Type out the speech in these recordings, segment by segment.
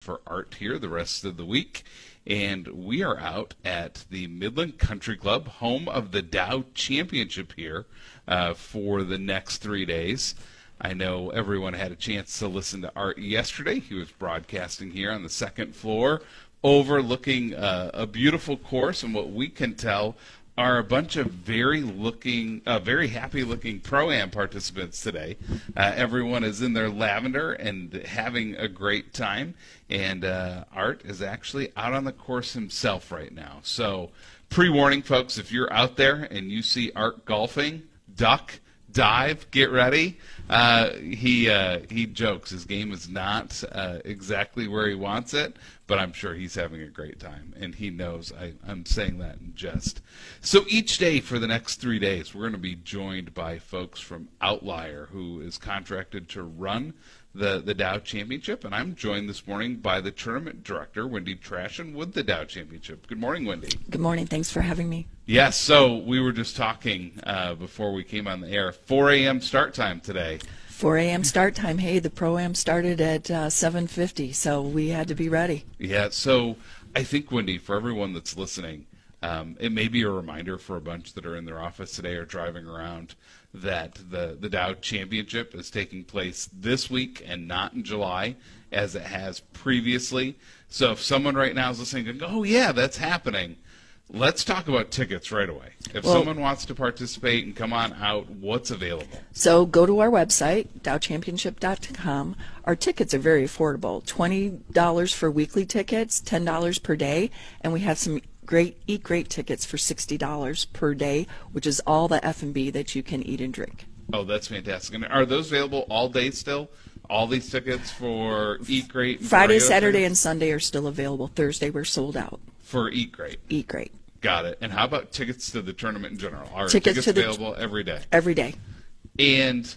for Art here the rest of the week. And we are out at the Midland Country Club, home of the Dow Championship here, for the next 3 days. I know everyone had a chance to listen to Art yesterday. He was broadcasting here on the second floor, overlooking a beautiful course, and what we can tell are a bunch of very happy-looking Pro-Am participants today. Everyone is in their lavender and having a great time, and Art is actually out on the course himself right now. So, pre-warning, folks, if you're out there and you see Art golfing, duck, dive, get ready. He jokes his game is not exactly where he wants it, but I'm sure he's having a great time, and he knows I'm saying that in jest. So each day for the next 3 days, we're going to be joined by folks from Outlier, who is contracted to run the Dow Championship, and I'm joined this morning by the tournament director, Wendy Trashin, with the Dow Championship. Good morning, Wendy. Good morning. Thanks for having me. Yes, so we were just talking before we came on the air. 4 a.m. start time today. 4 a.m. start time. Hey, the Pro-Am started at 7:50, so we had to be ready. Yeah, so I think, Wendy, for everyone that's listening, it may be a reminder for a bunch that are in their office today or driving around that the Dow Championship is taking place this week and not in July as it has previously. So if someone right now is listening and go, oh, yeah, that's happening, let's talk about tickets right away. If someone wants to participate and come on out, what's available? So go to our website, dowchampionship.com. Our tickets are very affordable, $20 for weekly tickets, $10 per day, and we have some Eat Great tickets for $60 per day, which is all the F&B that you can eat and drink. Oh, that's fantastic. And are those available all day still? All these tickets for Eat Great? Friday, Saturday, and Sunday are still available. Thursday, we're sold out. For Eat Great? Eat Great. Got it. And how about tickets to the tournament in general? Are tickets available every day? Every day. And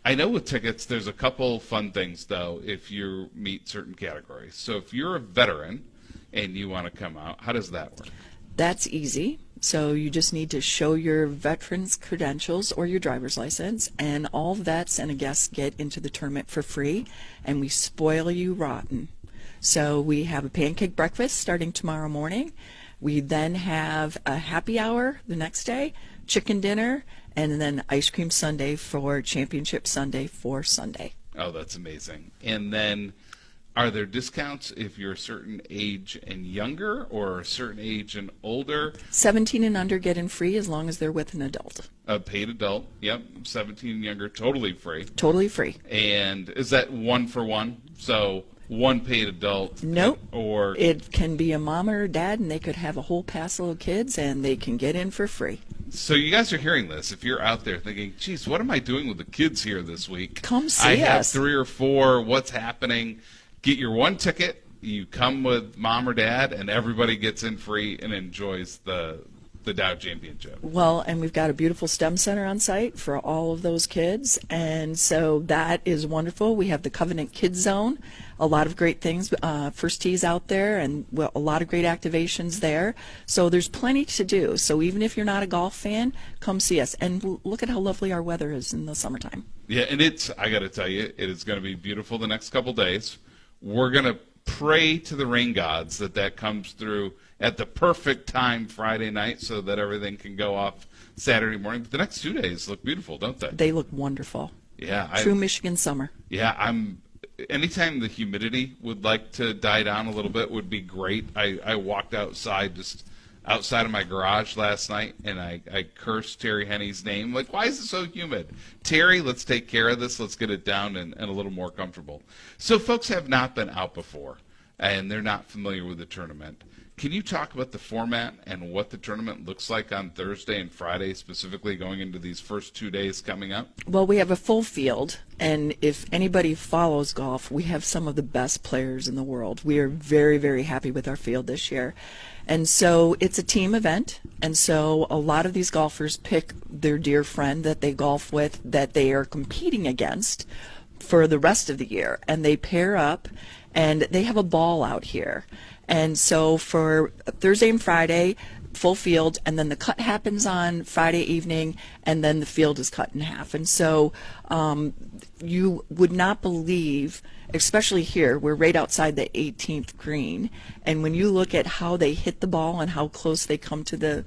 I know with tickets, there's a couple fun things, though, if you meet certain categories. So if you're a veteran and you want to come out, how does that work? That's easy. So you just need to show your veteran's credentials or your driver's license, and all vets and guests get into the tournament for free, and we spoil you rotten. So we have a pancake breakfast starting tomorrow morning. We then have a happy hour the next day, chicken dinner, and then ice cream sundae for Championship Sunday for Sunday. Oh, that's amazing. And then are there discounts if you're a certain age and younger or a certain age and older? 17 and under get in free as long as they're with an adult. A paid adult, yep. 17 and younger, totally free. Totally free. And is that one for one? So one paid adult? Nope. Or it can be a mom or a dad, and they could have a whole passel of kids, and they can get in for free. So you guys are hearing this. If you're out there thinking, geez, what am I doing with the kids here this week? Come see us. I have 3 or 4. What's happening? Get your one ticket. You come with mom or dad, and everybody gets in free and enjoys the Dow Championship. Well, and we've got a beautiful STEM center on site for all of those kids, and so that is wonderful. We have the Covenant Kids Zone, a lot of great things, first tees out there, and a lot of great activations there. So there's plenty to do. So even if you're not a golf fan, come see us. And look at how lovely our weather is in the summertime. Yeah, and I got to tell you, it is going to be beautiful the next couple days. We're going to pray to the rain gods that comes through at the perfect time Friday night so that everything can go off Saturday morning. But the next 2 days look beautiful, don't they? They look wonderful. Yeah. True Michigan summer. Yeah, anytime the humidity would like to die down a little bit would be great. I walked outside of my garage last night, and I cursed Terry Henney's name. Like, why is it so humid? Terry, let's take care of this. Let's get it down and a little more comfortable. So folks have not been out before, and they're not familiar with the tournament. Can you talk about the format and what the tournament looks like on Thursday and Friday, specifically going into these first 2 days coming up? Well, we have a full field, and if anybody follows golf, we have some of the best players in the world. We are very, very happy with our field this year. And so it's a team event, and so a lot of these golfers pick their dear friend that they golf with that they are competing against for the rest of the year, and they pair up, and they have a ball out here. And so for Thursday and Friday, full field, and then the cut happens on Friday evening, and then the field is cut in half. And so you would not believe, especially here, we're right outside the 18th green, and when you look at how they hit the ball and how close they come to the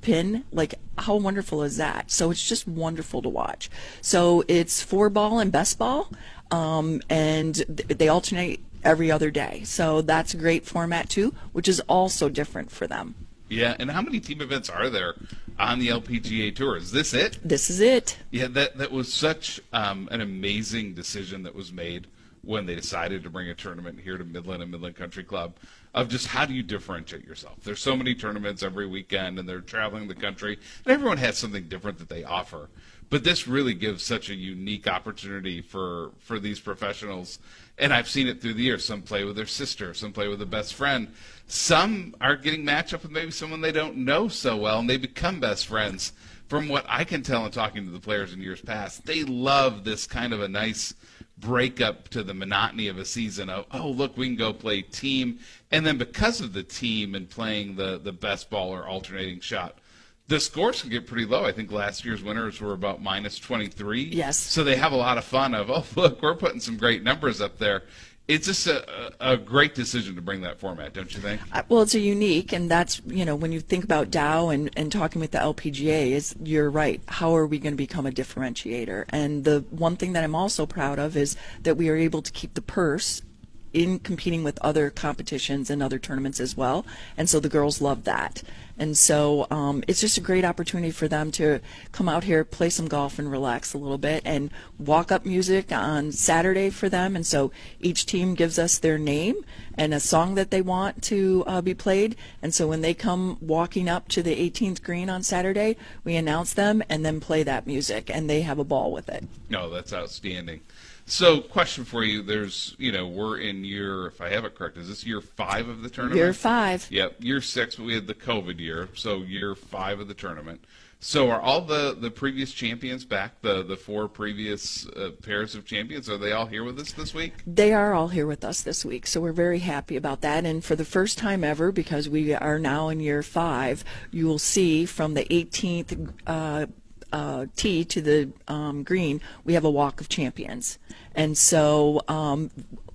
pin, like, how wonderful is that? So it's just wonderful to watch. So it's 4-ball and best ball, and they alternate every other day. So that's a great format too, which is also different for them. Yeah, and how many team events are there on the LPGA Tour? Is this it? This is it. Yeah, that was such an amazing decision that was made when they decided to bring a tournament here to Midland and Midland Country Club, of just how do you differentiate yourself? There's so many tournaments every weekend, and they're traveling the country, and everyone has something different that they offer. But this really gives such a unique opportunity for these professionals. And I've seen it through the years. Some play with their sister, some play with a best friend. Some are getting matched up with maybe someone they don't know so well, and they become best friends. From what I can tell in talking to the players in years past, they love this kind of a nice break up to the monotony of a season of, oh, look, we can go play team. And then because of the team and playing the best ball or alternating shot, the scores can get pretty low. I think last year's winners were about minus 23. Yes. So they have a lot of fun of, oh, look, we're putting some great numbers up there. It's just a great decision to bring that format, don't you think? Well, it's a unique, and that's, when you think about Dow and talking with the LPGA, you're right. How are we going to become a differentiator? And the one thing that I'm also proud of is that we are able to keep the purse in competing with other competitions and other tournaments as well. And so the girls love that. And so it's just a great opportunity for them to come out here, play some golf, and relax a little bit, and walk up music on Saturday for them. And so each team gives us their name and a song that they want to be played. And so when they come walking up to the 18th green on Saturday, we announce them and then play that music, and they have a ball with it. No, that's outstanding. So, question for you. There's, we're in year, if I have it correct, is this year 5 of the tournament? Year 5. Yep, year 6, but we had the COVID year, so year 5 of the tournament. So are all the previous champions back, the 4 previous pairs of champions, are they all here with us this week? They are all here with us this week, so we're very happy about that. And for the first time ever, because we are now in year 5, you will see from the 18th tee to the green, we have a walk of champions. And so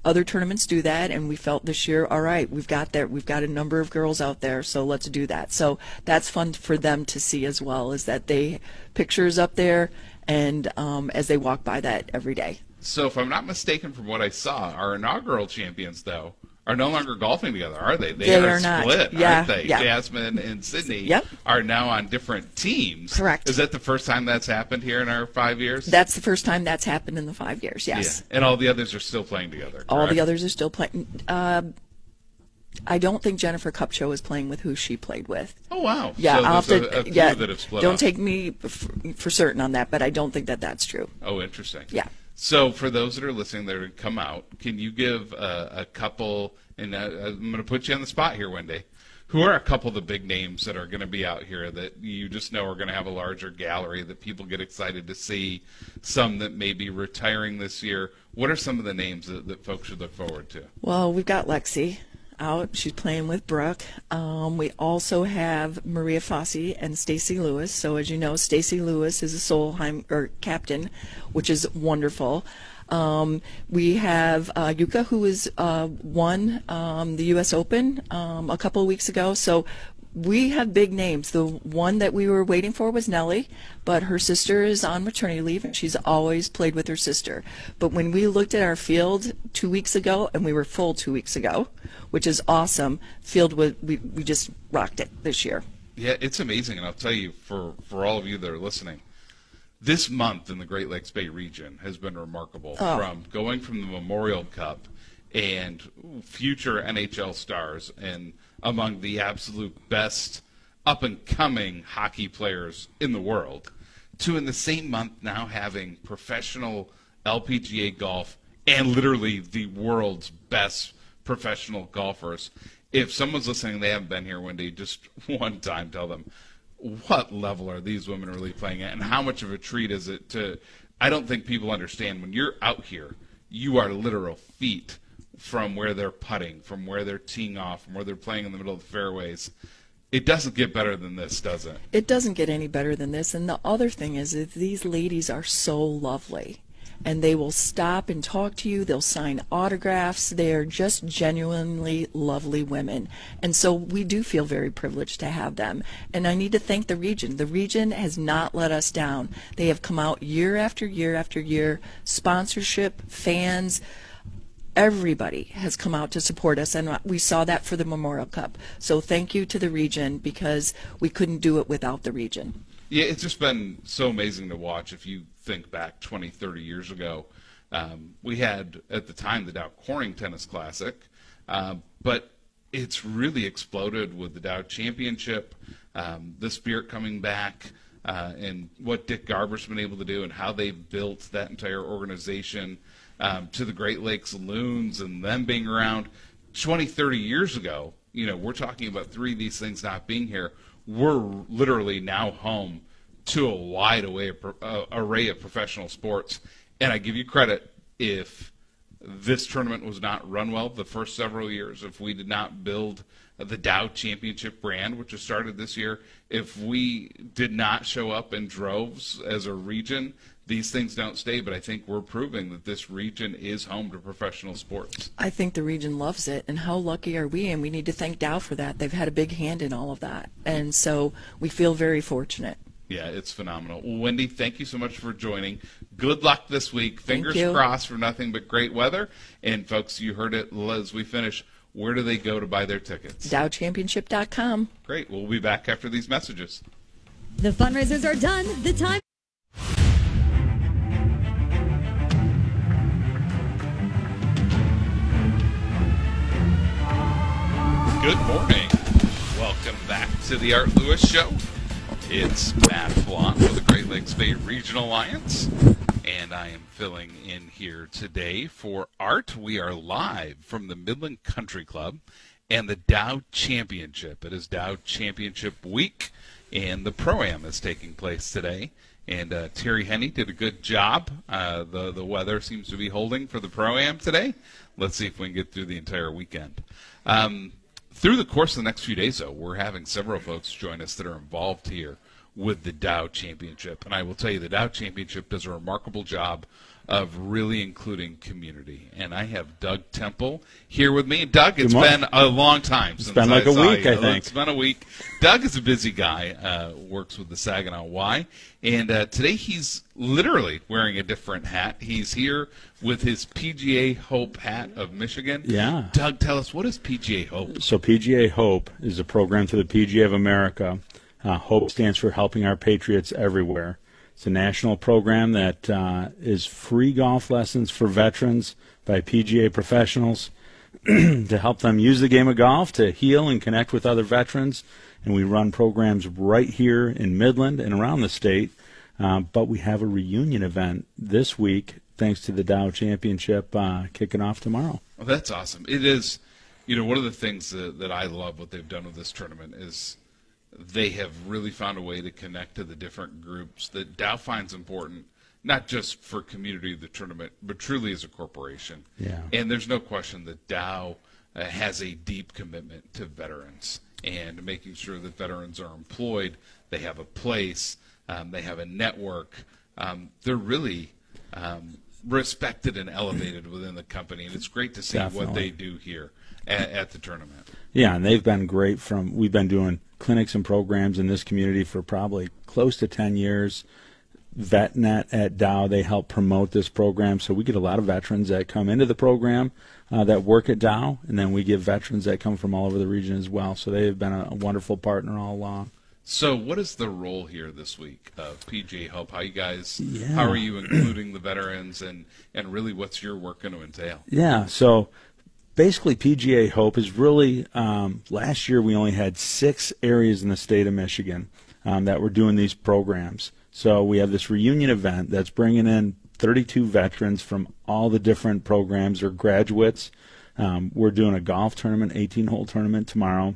other tournaments do that, and we felt this year, all right, we've got a number of girls out there, so let's do that. So that's fun for them to see as well, is that they pictures up there, and as they walk by that every day. So if I'm not mistaken from what I saw, our inaugural champions, though, are no longer golfing together, are they? They are split, not. aren't they? Yeah. Jasmine and Sydney Yep. are now on different teams. Correct. Is that the first time that's happened here in our 5 years? That's the first time that's happened in the 5 years, yes. Yeah. And all the others are still playing together, correct? All the others are still playing. I don't think Jennifer Kupcho is playing with who she played with. Oh, wow. Yeah, so I'll have there's to. a few Yeah, that have split don't up. take me for certain on that, but I don't think that that's true. Oh, interesting. Yeah. So for those that are listening that are come out, can you give a couple, and I'm going to put you on the spot here, Wendy, who are a couple of the big names that are going to be out here that you just know are going to have a larger gallery that people get excited to see, some that may be retiring this year? What are some of the names that folks should look forward to? Well, we've got Lexi out. She's playing with Brooke. We also have Maria Fossey and Stacy Lewis. So as you know, Stacy Lewis is a Solheim captain, which is wonderful. We have Yuka, who is won the U.S. Open a couple of weeks ago. So we have big names. The one that we were waiting for was Nellie, but her sister is on maternity leave, and she's always played with her sister. But when we looked at our field 2 weeks ago, and we were full 2 weeks ago, which is awesome, we just rocked it this year. Yeah, it's amazing, and I'll tell you, for all of you that are listening, this month in the Great Lakes Bay region has been remarkable. From going from the Memorial Cup and future NHL stars and among the absolute best up-and-coming hockey players in the world, to in the same month now having professional LPGA golf and literally the world's best professional golfers. If someone's listening, they haven't been here, Wendy, just one time tell them, what level are these women really playing at, and how much of a treat is it to – I don't think people understand when you're out here, you are literal feet from where they're putting, from where they're teeing off, from where they're playing in the middle of the fairways. It doesn't get better than this, does it? It doesn't get any better than this. And the other thing is that these ladies are so lovely. And they will stop and talk to you. They'll sign autographs. They are just genuinely lovely women. And so we do feel very privileged to have them. And I need to thank the region. The region has not let us down. They have come out year after year after year, sponsorship, fans, everybody has come out to support us, and we saw that for the Memorial Cup. So thank you to the region, because we couldn't do it without the region. Yeah, it's just been so amazing to watch. If you think back 20, 30 years ago, we had, at the time, the Dow Corning Tennis Classic, but it's really exploded with the Dow Championship, the spirit coming back, and what Dick Garber's been able to do and how they've built that entire organization to the Great Lakes Loons and them being around 20, 30 years ago. We're talking about 3 of these things not being here. We're literally now home to a wide array of professional sports. And I give you credit, if this tournament was not run well the first several years, if we did not build the Dow Championship brand, which was started this year, if we did not show up in droves as a region, these things don't stay. But I think we're proving that this region is home to professional sports. I think the region loves it, and how lucky are we? And we need to thank Dow for that. They've had a big hand in all of that, and so we feel very fortunate. Yeah, it's phenomenal. Well, Wendy, thank you so much for joining. Good luck this week. Fingers Thank you. crossed for nothing but great weather. And folks, you heard it as we finish. Where do they go to buy their tickets? DowChampionship.com. Great. We'll be back after these messages. The fundraisers are done. The time. Good morning. Welcome back to the Art Lewis Show. It's Matt Flott with the Great Lakes Bay Regional Alliance, and I am filling in here today for Art. We are live from the Midland Country Club and the Dow Championship. It is Dow Championship week, and the Pro-Am is taking place today. And Terry Henney did a good job. The weather seems to be holding for the Pro-Am today. Let's see if we can get through the entire weekend. Through the course of the next few days, though, we're having several folks join us that are involved here with the Dow Championship. And I will tell you, the Dow Championship does a remarkable job of really including community. And I have Doug Temple here with me. Doug, it's been a long time since I saw you. It's been like a week, I think. It's been a week. Doug is a busy guy, works with the Saginaw Y. And today he's literally wearing a different hat. He's here with his PGA Hope hat of Michigan. Yeah. Doug, tell us, what is PGA Hope? So PGA Hope is a program through the PGA of America. Hope stands for Helping Our Patriots Everywhere. It's a national program that is free golf lessons for veterans by PGA professionals to help them use the game of golf to heal and connect with other veterans. And we run programs right here in Midland and around the state. But we have a reunion event this week, thanks to the Dow Championship kicking off tomorrow. Well, that's awesome. It is, one of the things that I love what they've done with this tournament is they have really found a way to connect to the different groups that Dow finds important, not just for community of the tournament, but truly as a corporation. Yeah. And there's no question that Dow has a deep commitment to veterans and making sure that veterans are employed, they have a place, they have a network. They're really respected and elevated within the company, and it's great to see what they do here at the tournament. Yeah, and they've been great. We've been doing clinics and programs in this community for probably close to 10 years. VetNet at Dow, they help promote this program, so we get a lot of veterans that come into the program that work at Dow, and then we get veterans that come from all over the region as well. So they have been a wonderful partner all along. So what is the role here this week of PGA Hope? How are you including the veterans, and really what's your work going to entail? Yeah, so basically PGA Hope is really, last year we only had 6 areas in the state of Michigan that were doing these programs. So we have this reunion event that's bringing in 32 veterans from all the different programs or graduates. We're doing a golf tournament, 18-hole tournament tomorrow.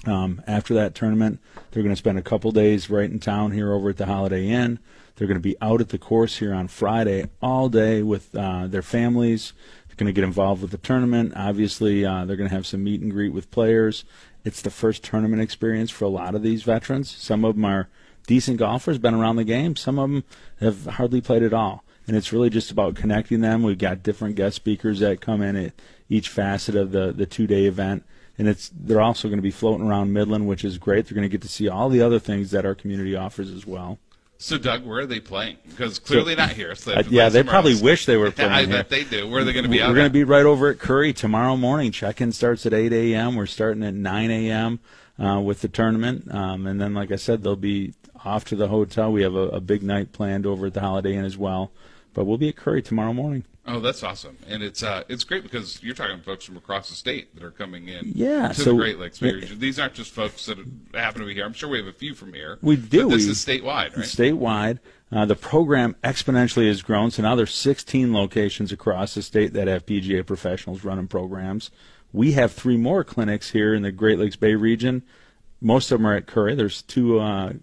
After that tournament, they're going to spend a couple days right in town here over at the Holiday Inn. They're going to be out at the course here on Friday all day with their families, going to get involved with the tournament. Obviously, they're going to have some meet and greet with players. It's the first tournament experience for a lot of these veterans. Some of them are decent golfers, been around the game. Some of them have hardly played at all. And it's really just about connecting them. We've got different guest speakers that come in at each facet of the 2-day event. And they're also going to be floating around Midland, which is great. They're going to get to see all the other things that our community offers as well. So, Doug, where are they playing? Because clearly not here. So they probably wish they were playing I here. bet they do. Where are they going to be? We're going to be right over at Curry tomorrow morning. Check-in starts at 8 a.m. We're starting at 9 a.m. With the tournament. And then, like I said, they'll be off to the hotel. We have a big night planned over at the Holiday Inn as well. But we'll be at Curry tomorrow morning. Oh, that's awesome. And it's great because you're talking folks from across the state that are coming in to the Great Lakes region. These aren't just folks that happen to be here. I'm sure we have a few from here. We do. But this is statewide, right? Statewide. The program exponentially has grown, so now there's 16 locations across the state that have PGA professionals running programs. We have 3 more clinics here in the Great Lakes Bay region. Most of them are at Curry. There's 2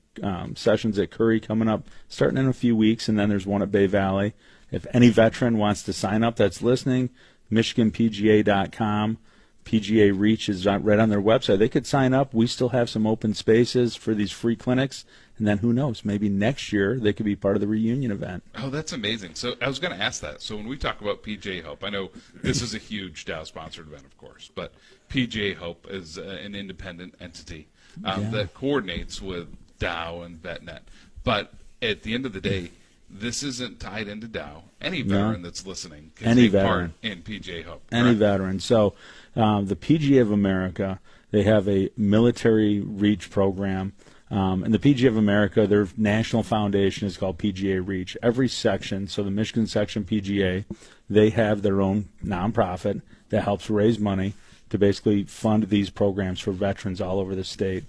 sessions at Curry coming up starting in a few weeks, and then there's one at Bay Valley. If any veteran wants to sign up that's listening, MichiganPGA.com, PGA Reach is right on their website. They could sign up. We still have some open spaces for these free clinics. And then who knows, maybe next year they could be part of the reunion event. Oh, that's amazing. So I was going to ask that. So when we talk about PGA Hope, I know this is a huge Dow-sponsored event, of course, but PGA Hope is an independent entity that coordinates with Dow and VetNet. But at the end of the day, this isn't tied into Dow. Any veteran that's listening can take part in PGA Hope. Any veteran. So the PGA of America, they have a military reach program. And the PGA of America, their national foundation is called PGA Reach. Every section, so the Michigan section PGA, they have their own nonprofit that helps raise money to basically fund these programs for veterans all over the state.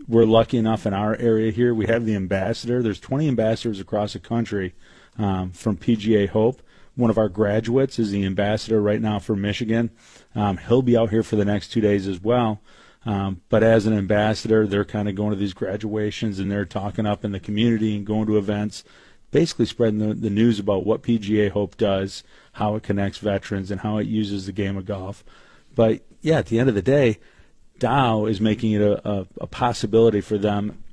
We're lucky enough in our area here, we have the ambassador. There's 20 ambassadors across the country from PGA Hope. One of our graduates is the ambassador right now for Michigan. He'll be out here for the next 2 days as well. But as an ambassador, they're kind of going to these graduations and they're talking up in the community and going to events, basically spreading the news about what PGA Hope does, how it connects veterans, and how it uses the game of golf. But, yeah, at the end of the day, Dow is making it a possibility for them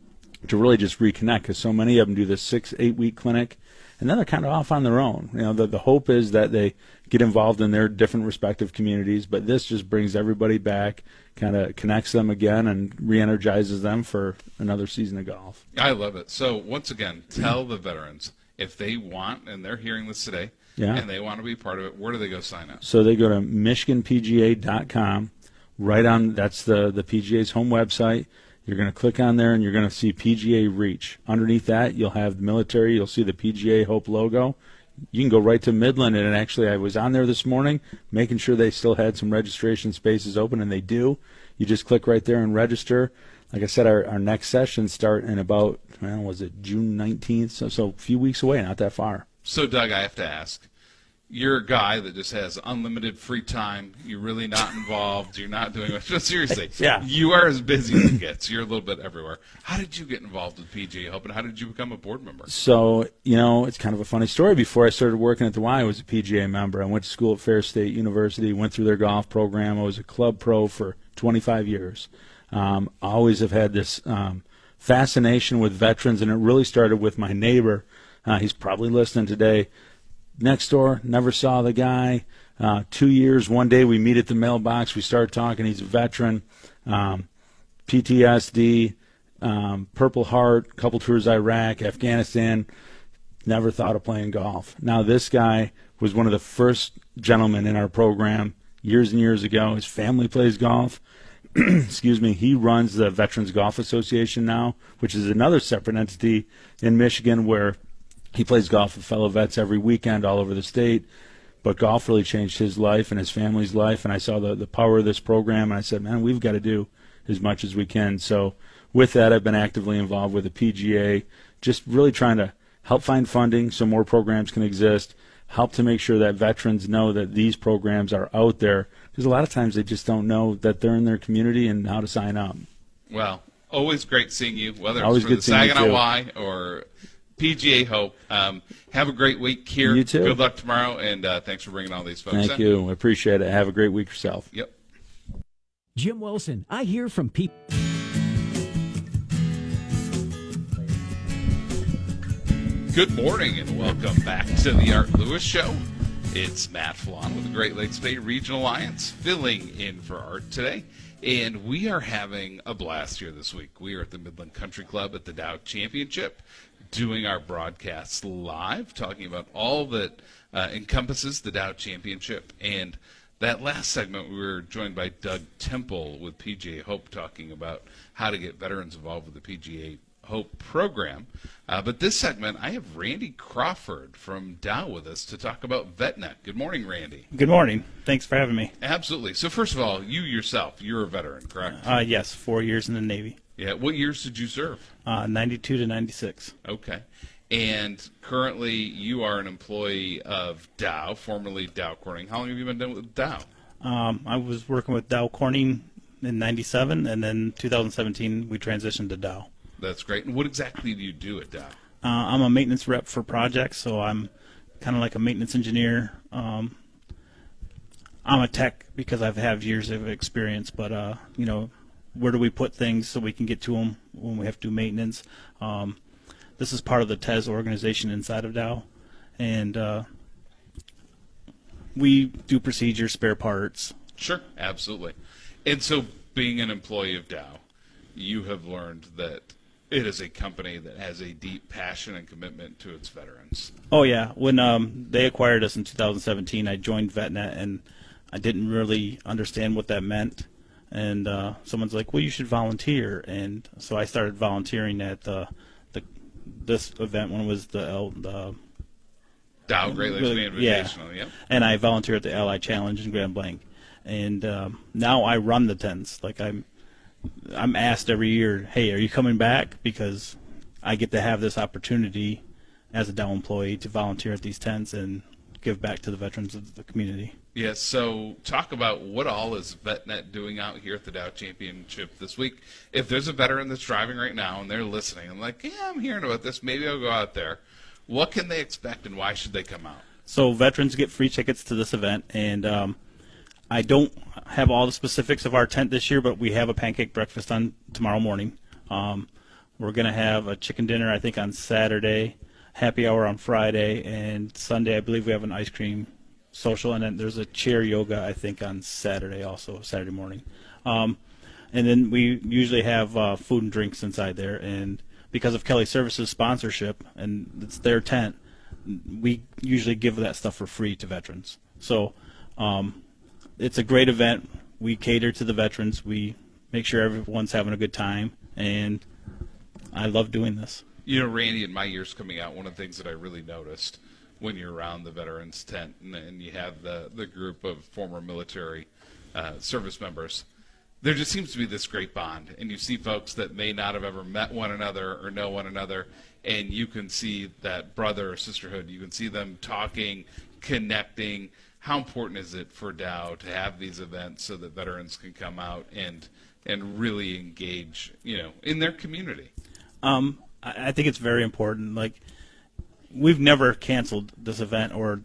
to really just reconnect because so many of them do this 6-8 week clinic, and then they're kind of off on their own. You know, the hope is that they get involved in their different respective communities, but this just brings everybody back, kind of connects them again, and re-energizes them for another season of golf. I love it. So, once again, tell the veterans, if they want, and they're hearing this today, and they want to be part of it, where do they go sign up? So they go to MichiganPGA.com. Right on, that's the PGA's home website. You're going to click on there, and you're going to see PGA Reach. Underneath that, you'll have the military. You'll see the PGA Hope logo. You can go right to Midland, and actually I was on there this morning making sure they still had some registration spaces open, and they do. You just click right there and register. Like I said, our next sessions start in about, was it June 19th? So a few weeks away, not that far. So, Doug, I have to ask. You're a guy that just has unlimited free time. You're really not involved. You're not doing much. No, seriously. Yeah. You are as busy as it gets. You're a little bit everywhere. How did you get involved with PGA Hope, and how did you become a board member? So, it's kind of a funny story. Before I started working at the Y, I was a PGA member. I went to school at Fair State University, went through their golf program. I was a club pro for 25 years. Always have had this fascination with veterans, and it really started with my neighbor. He's probably listening today. Next door, never saw the guy. 2 years, one day we meet at the mailbox. We start talking. He's a veteran, PTSD, Purple Heart, couple tours Iraq, Afghanistan. Never thought of playing golf. Now this guy was one of the first gentlemen in our program years and years ago. His family plays golf. Excuse me. He runs the Veterans Golf Association now, which is another separate entity in Michigan where he plays golf with fellow vets every weekend all over the state, but golf really changed his life and his family's life, and I saw the power of this program, and I said, man, we've got to do as much as we can. So with that, I've been actively involved with the PGA, just really trying to help find funding so more programs can exist, help to make sure that veterans know that these programs are out there, because a lot of times they just don't know that they're in their community and how to sign up. Well, always great seeing you, whether Always it's for good the seeing you, Saginaw too. Y or PGA Hope. Have a great week here. You too. Good luck tomorrow, and thanks for bringing all these folks in. Thank you. I appreciate it. Have a great week yourself. Yep. Jim Wilson, I hear from people. Good morning, and welcome back to the Art Lewis Show. It's Matt Fallon with the Great Lakes Bay Regional Alliance filling in for Art today. And we are having a blast here this week. We are at the Midland Country Club at the Dow Championship doing our broadcasts live, talking about all that encompasses the Dow Championship. And that last segment, we were joined by Doug Temple with PGA Hope talking about how to get veterans involved with the PGA Hope program. But this segment, I have Randy Crawford from Dow with us to talk about VetNet. Good morning, Randy. Good morning. Thanks for having me. Absolutely. So first of all, you yourself, you're a veteran, correct? Yes, 4 years in the Navy. Yeah. What years did you serve? 92 to 96. Okay. And currently you are an employee of Dow, formerly Dow Corning. How long have you been done with Dow? I was working with Dow Corning in 97, and then 2017 we transitioned to Dow. That's great. And what exactly do you do at Dow? I'm a maintenance rep for projects, so I'm kind of like a maintenance engineer. I'm a tech because I've had years of experience, but where do we put things so we can get to them when we have to do maintenance? This is part of the TES organization inside of Dow, and we do procedures, spare parts. Sure, absolutely. And so being an employee of Dow, you have learned that it is a company that has a deep passion and commitment to its veterans. Oh, yeah. When they acquired us in 2017, I joined VetNet, and I didn't really understand what that meant. And someone's like, well, you should volunteer. And so I started volunteering at this event when it was the Dow Great Lakes Bay Invitational, yeah. And I volunteer at the Ally Challenge in Grand Blanc. And now I run the tents. Like I'm asked every year, hey, are you coming back? Because I get to have this opportunity as a Dow employee to volunteer at these tents and give back to the veterans of the community. Yeah, so talk about what all is VetNet doing out here at the Dow Championship this week. If there's a veteran that's driving right now and they're listening, I'm like, yeah, I'm hearing about this. Maybe I'll go out there. What can they expect and why should they come out? So veterans get free tickets to this event, and I don't have all the specifics of our tent this year, but we have a pancake breakfast on tomorrow morning. We're going to have a chicken dinner, I think, on Saturday, happy hour on Friday, and Sunday I believe we have an ice cream social, and then there's a chair yoga, I think, on Saturday also, Saturday morning. And then we usually have food and drinks inside there, and because of Kelly Services sponsorship, and it's their tent, we usually give that stuff for free to veterans. So it's a great event. We cater to the veterans. We make sure everyone's having a good time, and I love doing this. You know, Randy, in my years coming out, one of the things that I really noticed when you're around the veterans tent and you have the group of former military service members, there just seems to be this great bond. And you see folks that may not have ever met one another or know one another, and you can see that brother or sisterhood. You can see them talking, connecting. How important is it for Dow to have these events so that veterans can come out and really engage, in their community? I think it's very important. Like, we've never canceled this event or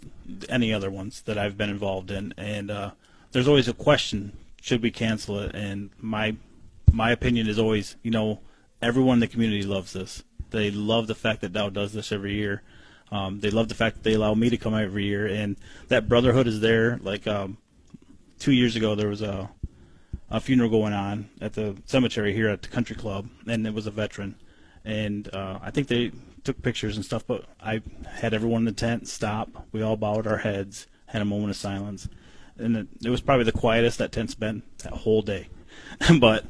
any other ones that I've been involved in, and there's always a question: should we cancel it? And my opinion is always, everyone in the community loves this. They love the fact that Dow does this every year. They love the fact that they allow me to come every year, and that brotherhood is there. Like 2 years ago, there was a funeral going on at the cemetery here at the country club, and it was a veteran. And I think they took pictures and stuff, but I had everyone in the tent stop. We all bowed our heads, had a moment of silence, and it was probably the quietest that tent's been that whole day. But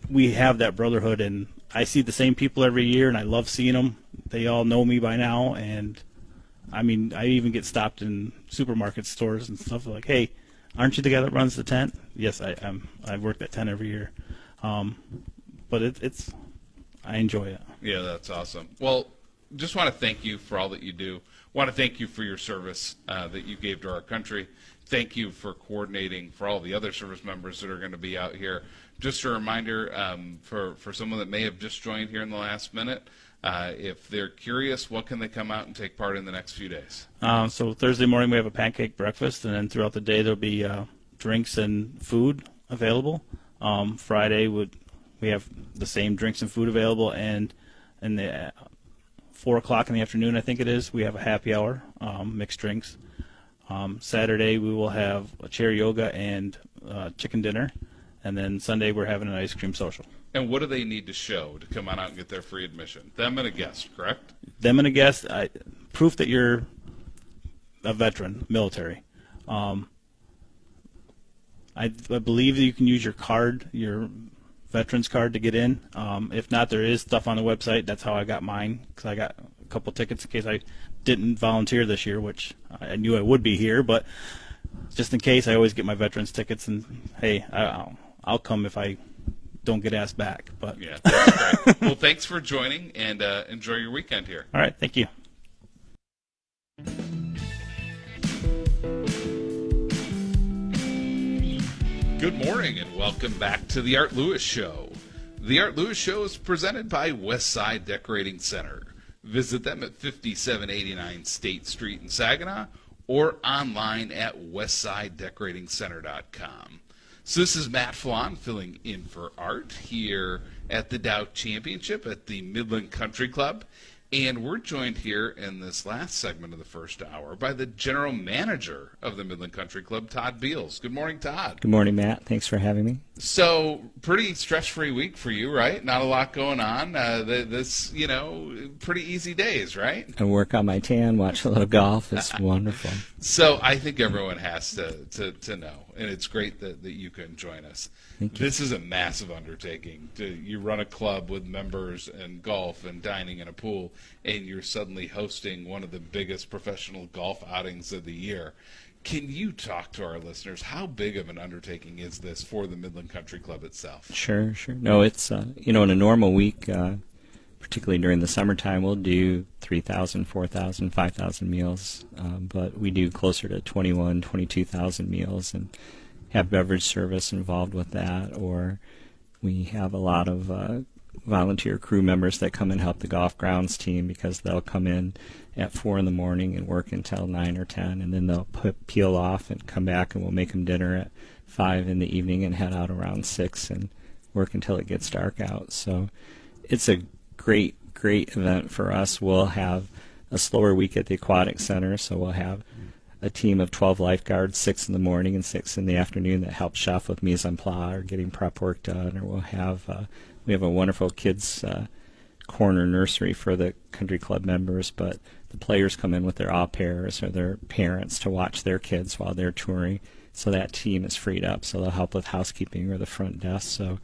we have that brotherhood, and I see the same people every year, and I love seeing them. They all know me by now, and I even get stopped in supermarket stores and stuff like, hey, aren't you the guy that runs the tent? Yes, I am. I work that tent every year. But I enjoy it. Yeah, that's awesome. Well, just want to thank you for all that you do. Want to thank you for your service that you gave to our country. Thank you for coordinating for all the other service members that are going to be out here. Just a reminder for someone that may have just joined here in the last minute, If they're curious, what can they come out and take part in the next few days? So Thursday morning we have a pancake breakfast, and then throughout the day there'll be drinks and food available. Friday we have the same drinks and food available, and in the 4 o'clock in the afternoon, I think it is, we have a happy hour, mixed drinks. Saturday we will have a chair yoga and chicken dinner, and then Sunday we're having an ice cream social. And what do they need to show to come on out and get their free admission? Them and a guest, correct? Them and a guest, proof that you're a veteran, military. I believe that you can use your card, your veterans card, to get in. If not, there is stuff on the website. That's how I got mine, because I got a couple tickets in case I didn't volunteer this year, which I knew I would be here, but just in case, I always get my veterans tickets, and hey, I'll come if I don't get asked back. But yeah, that's great. Well, thanks for joining, and enjoy your weekend here. All right, thank you. Good morning, and welcome back to the Art Lewis Show. The Art Lewis Show is presented by Westside Decorating Center. Visit them at 5789 State Street in Saginaw or online at westsidedecoratingcenter.com. So this is Matt Flan filling in for Art here at the Dow Championship at the Midland Country Club. And we're joined here in this last segment of the first hour by the general manager of the Midland Country Club, Todd Beals. Good morning, Todd. Good morning, Matt. Thanks for having me. So, pretty stress-free week for you, right? Not a lot going on. This, pretty easy days, right? I work on my tan, watch a little golf. It's wonderful. So, I think everyone has to know, and it's great that you can join us. This is a massive undertaking. You run a club with members and golf and dining in a pool, and you're suddenly hosting one of the biggest professional golf outings of the year. Can you talk to our listeners? How big of an undertaking is this for the Midland Country Club itself? Sure. No, it's, in a normal week, particularly during the summertime, we'll do 3,000, 4,000, 5,000 meals, but we do closer to 21, 22,000 meals and have beverage service involved with that, or we have a lot of volunteer crew members that come and help the golf grounds team, because they'll come in at 4 in the morning and work until 9 or 10, and then they'll peel off and come back, and we'll make them dinner at 5 in the evening and head out around 6 and work until it gets dark out. So it's a great event for us. We'll have a slower week at the Aquatic Center, so we'll have a team of 12 lifeguards, 6 in the morning and 6 in the afternoon, that help chef with mise en place or getting prep work done. Or we'll have we have a wonderful kids corner nursery for the country club members, but the players come in with their au pairs or their parents to watch their kids while they're touring. So that team is freed up, so they'll help with housekeeping or the front desk. So,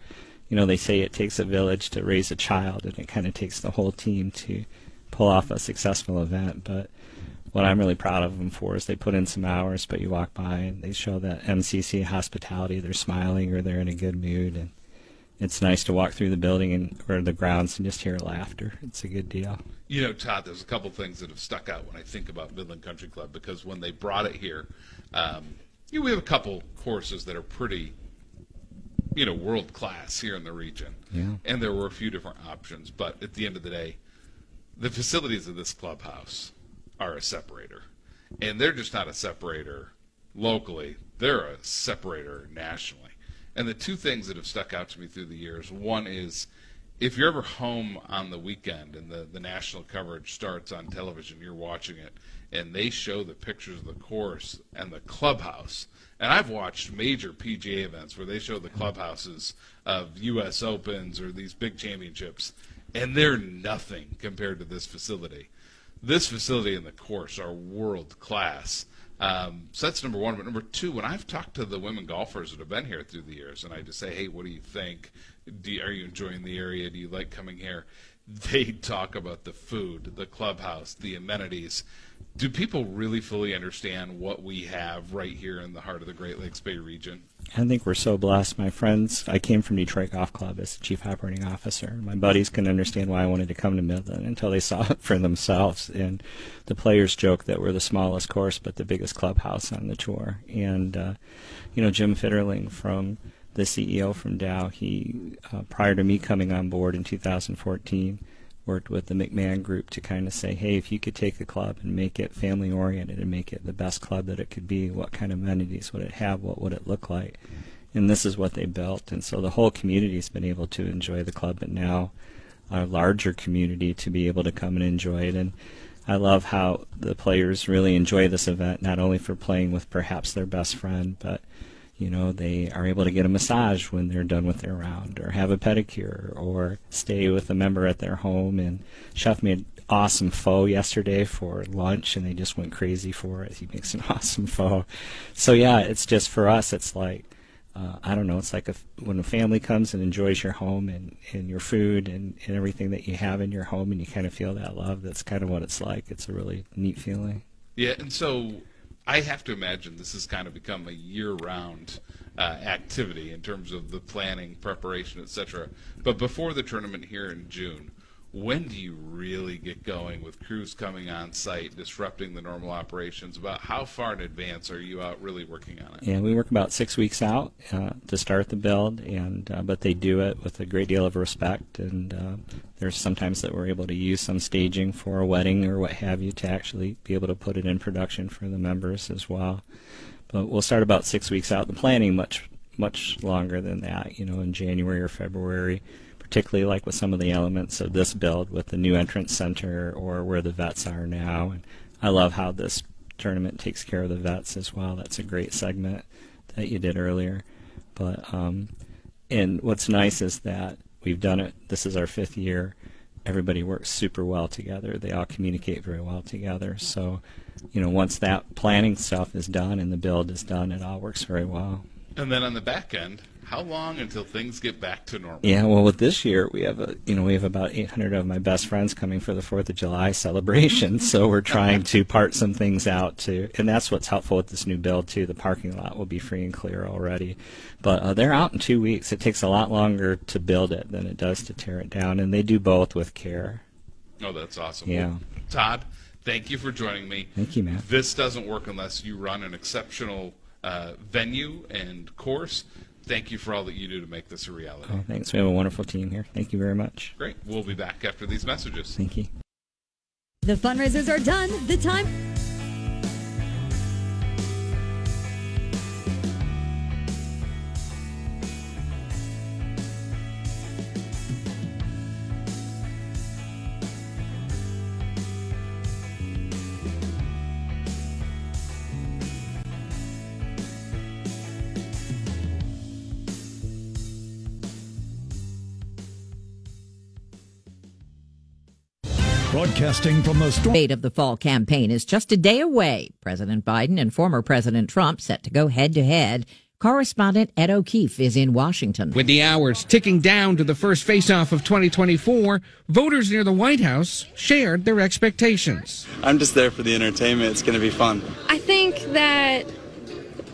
they say it takes a village to raise a child, and it kind of takes the whole team to pull off a successful event. But what I'm really proud of them for is they put in some hours, but you walk by and they show that MCC hospitality. They're smiling or they're in a good mood, and it's nice to walk through the building or the grounds and just hear laughter. It's a good deal. Todd, there's a couple things that have stuck out when I think about Midland Country Club, because when they brought it here, we have a couple courses that are pretty, world class here in the region. Yeah. And there were a few different options, but at the end of the day, the facilities of this clubhouse are a separator. And they're just not a separator locally, they're a separator nationally. And the two things that have stuck out to me through the years, one is, if you're ever home on the weekend and the national coverage starts on television, you're watching it, and they show the pictures of the course and the clubhouse. And I've watched major PGA events where they show the clubhouses of U.S. Opens or these big championships, and they're nothing compared to this facility. This facility and the course are world class. So that's number one. But number two, when I've talked to the women golfers that have been here through the years, and I just say, hey, what do you think? Are you enjoying the area? Do you like coming here? They talk about the food, the clubhouse, the amenities. Do people really fully understand what we have right here in the heart of the Great Lakes Bay region? I think we're so blessed. My friends, I came from Detroit Golf Club as the chief operating officer. My buddies couldn't understand why I wanted to come to Midland until they saw it for themselves. And the players joke that we're the smallest course but the biggest clubhouse on the tour. And, Jim Fitterling, from the CEO from Dow, he, prior to me coming on board in 2014, worked with the McMahon Group to kind of say, hey, if you could take the club and make it family-oriented and make it the best club that it could be, what kind of amenities would it have, what would it look like? And this is what they built. And so the whole community has been able to enjoy the club, but now a larger community to be able to come and enjoy it. And I love how the players really enjoy this event, not only for playing with perhaps their best friend, but they are able to get a massage when they're done with their round, or have a pedicure, or stay with a member at their home. And Chef made awesome pho yesterday for lunch, and they just went crazy for it. He makes an awesome pho. So yeah, it's just, for us, it's like, I don't know, it's like when a family comes and enjoys your home and your food and everything that you have in your home, and you kind of feel that love. That's kind of what it's like. It's a really neat feeling. Yeah, and so I have to imagine this has kind of become a year-round activity in terms of the planning, preparation, etc. But before the tournament here in June, when do you really get going with crews coming on site, disrupting the normal operations? About how far in advance are you out really working on it? Yeah, we work about 6 weeks out to start the build, and but they do it with a great deal of respect. And there's sometimes that we're able to use some staging for a wedding or what have you to actually be able to put it in production for the members as well. But we'll start about 6 weeks out. The planning much longer than that, in January or February, particularly like with some of the elements of this build with the new entrance center or where the vets are now. And I love how this tournament takes care of the vets as well. That's a great segment that you did earlier. But and what's nice is that we've done it. This is our 5th year. Everybody works super well together. They all communicate very well together. So, once that planning stuff is done and the build is done, it all works very well. And then on the back end, how long until things get back to normal? Yeah, well, with this year, we have about 800 of my best friends coming for the 4th of July celebration. So we're trying to part some things out too, and that's what's helpful with this new build too. The parking lot will be free and clear already, but they're out in 2 weeks. It takes a lot longer to build it than it does to tear it down, and they do both with care. Oh, that's awesome. Yeah. Well, Todd, thank you for joining me. Thank you, Matt. This doesn't work unless you run an exceptional venue and course. Thank you for all that you do to make this a reality. Oh, thanks. We have a wonderful team here. Thank you very much. Great. We'll be back after these messages. Thank you. The fundraisers are done. The time. Broadcasting from the date of the fall campaign is just a day away. President Biden and former President Trump set to go head-to-head. Correspondent Ed O'Keefe is in Washington. With the hours ticking down to the first face-off of 2024, voters near the White House shared their expectations. I'm just there for the entertainment. It's going to be fun. I think that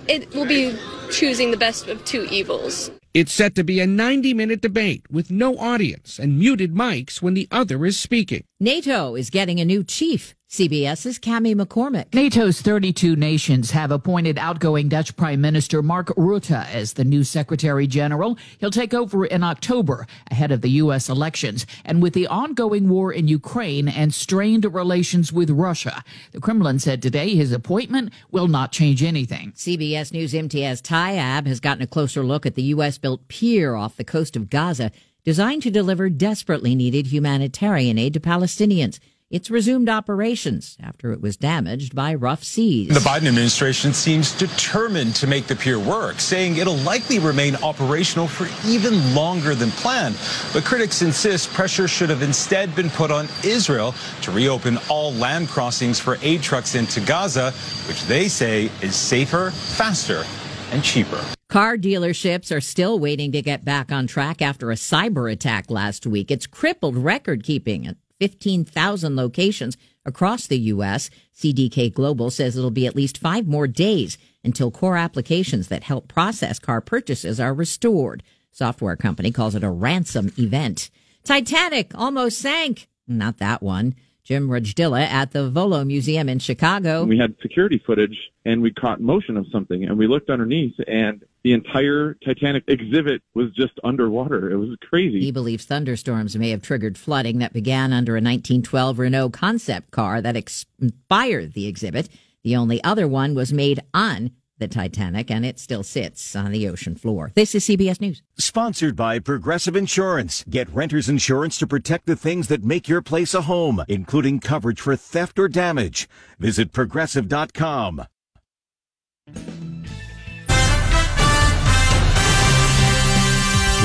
it will be choosing the best of two evils. It's set to be a 90-minute debate with no audience and muted mics when the other is speaking. NATO is getting a new chief. CBS's Cammie McCormick. NATO's 32 nations have appointed outgoing Dutch Prime Minister Mark Rutte as the new Secretary General. He'll take over in October, ahead of the U.S. elections. And with the ongoing war in Ukraine and strained relations with Russia, the Kremlin said today his appointment will not change anything. CBS News' Imtiaz Tyab has gotten a closer look at the U.S.-built pier off the coast of Gaza, designed to deliver desperately needed humanitarian aid to Palestinians. It's resumed operations after it was damaged by rough seas. The Biden administration seems determined to make the pier work, saying it'll likely remain operational for even longer than planned. But critics insist pressure should have instead been put on Israel to reopen all land crossings for aid trucks into Gaza, which they say is safer, faster, and cheaper. Car dealerships are still waiting to get back on track after a cyber attack last week. It's crippled record keeping at 15,000 locations across the U.S. CDK Global says it'll be at least 5 more days until core applications that help process car purchases are restored. Software company calls it a ransom event. Titanic almost sank. Not that one. Jim Rajdilla at the Volo Museum in Chicago. We had security footage, and we caught motion of something, and we looked underneath, and the entire Titanic exhibit was just underwater. It was crazy. He believes thunderstorms may have triggered flooding that began under a 1912 Renault concept car that inspired the exhibit. The only other one was made on the Titanic, and it still sits on the ocean floor. This is CBS News. Sponsored by Progressive Insurance. Get renter's insurance to protect the things that make your place a home, including coverage for theft or damage. Visit Progressive.com.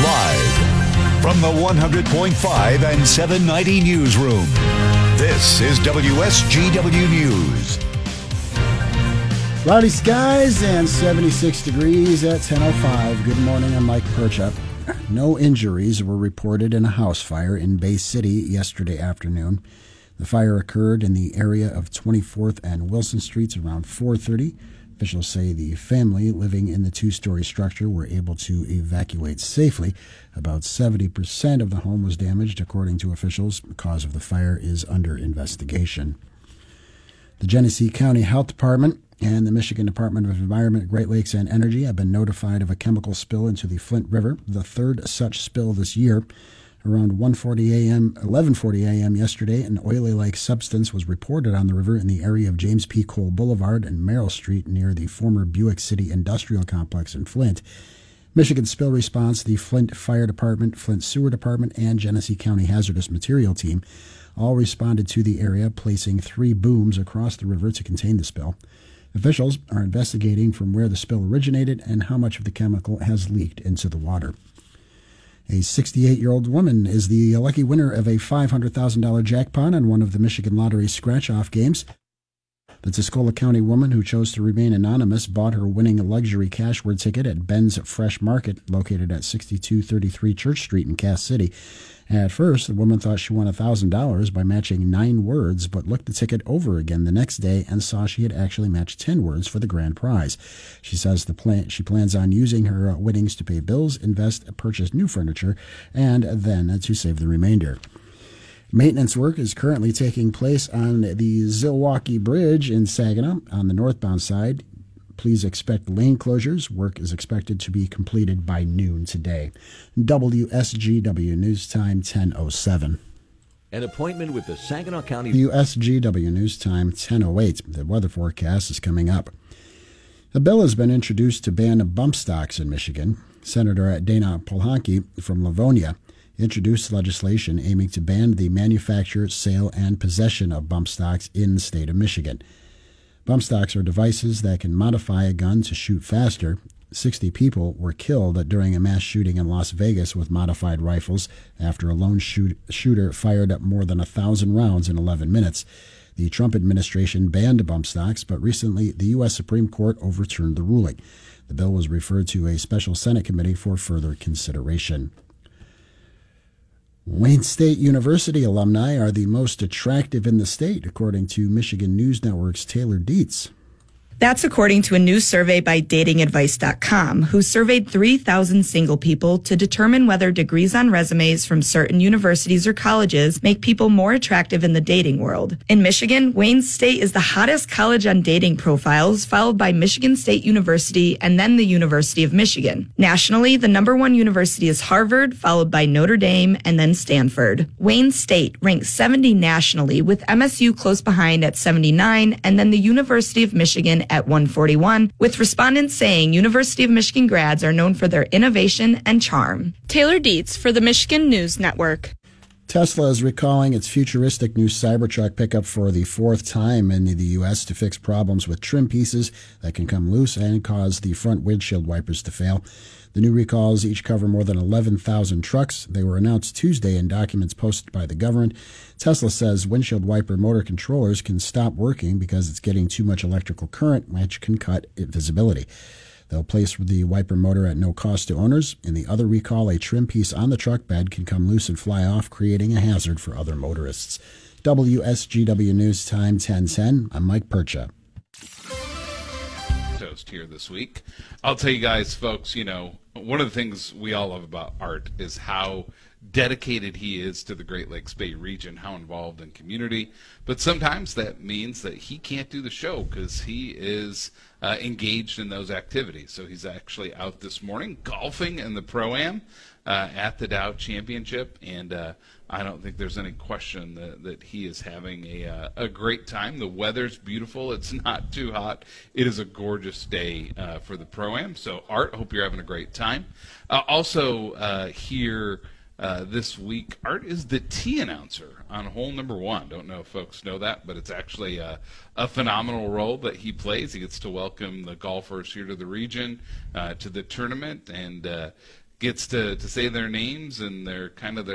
Live from the 100.5 and 790 newsroom, this is WSGW News. Cloudy skies and 76 degrees at 10:05. Good morning, I'm Mike Percha. No injuries were reported in a house fire in Bay City yesterday afternoon. The fire occurred in the area of 24th and Wilson Streets around 4:30. Officials say the family living in the two-story structure were able to evacuate safely. About 70% of the home was damaged, according to officials. The cause of the fire is under investigation. The Genesee County Health Department and the Michigan Department of Environment, Great Lakes, and Energy have been notified of a chemical spill into the Flint River, the third such spill this year. Around 11:40 a.m. yesterday, an oily-like substance was reported on the river in the area of James P. Cole Boulevard and Merrill Street near the former Buick City Industrial Complex in Flint. Michigan Spill Response, the Flint Fire Department, Flint Sewer Department, and Genesee County Hazardous Material Team all responded to the area, placing 3 booms across the river to contain the spill. Officials are investigating from where the spill originated and how much of the chemical has leaked into the water. A 68-year-old woman is the lucky winner of a $500,000 jackpot on one of the Michigan Lottery scratch-off games. The Tuscola County woman, who chose to remain anonymous, bought her winning luxury cashword ticket at Ben's Fresh Market, located at 6233 Church Street in Cass City. At first, the woman thought she won $1,000 by matching 9 words, but looked the ticket over again the next day and saw she had actually matched 10 words for the grand prize. She says she plans on using her winnings to pay bills, invest, purchase new furniture, and then to save the remainder. Maintenance work is currently taking place on the Zilwaukee Bridge in Saginaw on the northbound side. Please expect lane closures. Work is expected to be completed by noon today. WSGW News Time 10:07. An appointment with the Saginaw County WSGW News Time 10:08. The weather forecast is coming up. A bill has been introduced to ban bump stocks in Michigan. Senator Dana Polhanke from Livonia introduced legislation aiming to ban the manufacture, sale, and possession of bump stocks in the state of Michigan. Bump stocks are devices that can modify a gun to shoot faster. 60 people were killed during a mass shooting in Las Vegas with modified rifles after a lone shooter fired up more than 1,000 rounds in 11 minutes. The Trump administration banned bump stocks, but recently the U.S. Supreme Court overturned the ruling. The bill was referred to a special Senate committee for further consideration. Wayne State University alumni are the most attractive in the state, according to Michigan News Network's Taylor Dietz. That's according to a new survey by datingadvice.com, who surveyed 3,000 single people to determine whether degrees on resumes from certain universities or colleges make people more attractive in the dating world. In Michigan, Wayne State is the hottest college on dating profiles, followed by Michigan State University and then the University of Michigan. Nationally, the #1 university is Harvard, followed by Notre Dame and then Stanford. Wayne State ranks 70 nationally, with MSU close behind at 79 and then the University of Michigan at 141, with respondents saying University of Michigan grads are known for their innovation and charm. Taylor Dietz for the Michigan News Network. Tesla is recalling its futuristic new Cybertruck pickup for the 4th time in the U.S. to fix problems with trim pieces that can come loose and cause the front windshield wipers to fail. The new recalls each cover more than 11,000 trucks. They were announced Tuesday in documents posted by the government. Tesla says windshield wiper motor controllers can stop working because it's getting too much electrical current, which can cut visibility. They'll place the wiper motor at no cost to owners. In the other recall, a trim piece on the truck bed can come loose and fly off, creating a hazard for other motorists. WSGW News Time 10:10. I'm Mike Percha. Toast here this week. I'll tell you guys, folks, one of the things we all love about art is how dedicated he is to the Great Lakes Bay region, how involved in community. But sometimes that means that he can't do the show because he is engaged in those activities. So he's actually out this morning golfing in the Pro-Am at the Dow Championship, and I don't think there's any question that he is having a great time. The weather's beautiful. It's not too hot. It is a gorgeous day for the Pro-Am. So, Art, hope you're having a great time. Also here this week, Art is the tee announcer on hole number 1. Don't know if folks know that, but it's actually a phenomenal role that he plays. He gets to welcome the golfers here to the region, to the tournament, and gets to say their names and their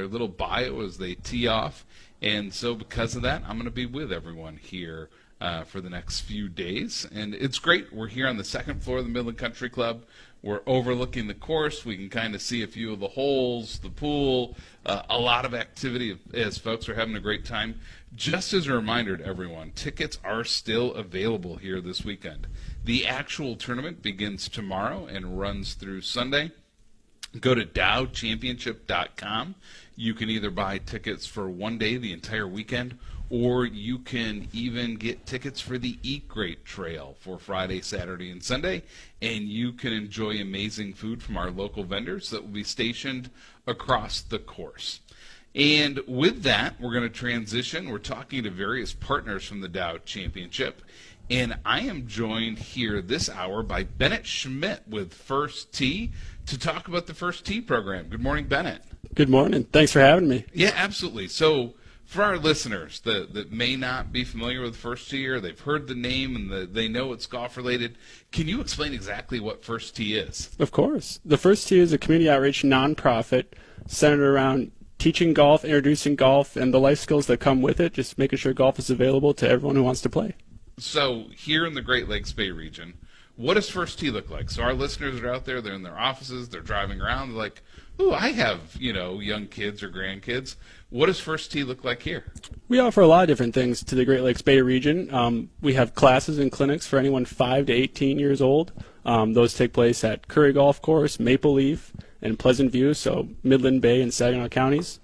little bio as they tee off. And so because of that, I'm going to be with everyone here for the next few days. And it's great. We're here on the second floor of the Midland Country Club. We're overlooking the course. We can kind of see a few of the holes, the pool, a lot of activity as folks are having a great time. Just as a reminder to everyone, tickets are still available here this weekend. The actual tournament begins tomorrow and runs through Sunday. Go to dowchampionship.com. You can either buy tickets for one day, the entire weekend, or you can even get tickets for the Eat Great Trail for Friday, Saturday, and Sunday, and you can enjoy amazing food from our local vendors that will be stationed across the course. And with that, we're going to transition. We're talking to various partners from the Dow Championship, and I am joined here this hour by Bennett Schmidt with First Tee to talk about the First Tee program. Good morning, Bennett. Good morning. Thanks for having me. Yeah, absolutely. So for our listeners that may not be familiar with First Tee, or they've heard the name and they know it's golf-related, can you explain exactly what First Tee is? Of course. The First Tee is a community outreach nonprofit centered around teaching golf, introducing golf, and the life skills that come with it, just making sure golf is available to everyone who wants to play. So here in the Great Lakes Bay region, what does First Tee look like? So our listeners are out there, they're in their offices, they're driving around, they're like, ooh, I have, young kids or grandkids. What does First Tee look like here? We offer a lot of different things to the Great Lakes Bay region. We have classes and clinics for anyone 5 to 18 years old. Those take place at Curry Golf Course, Maple Leaf, and Pleasant View, so Midland Bay and Saginaw counties.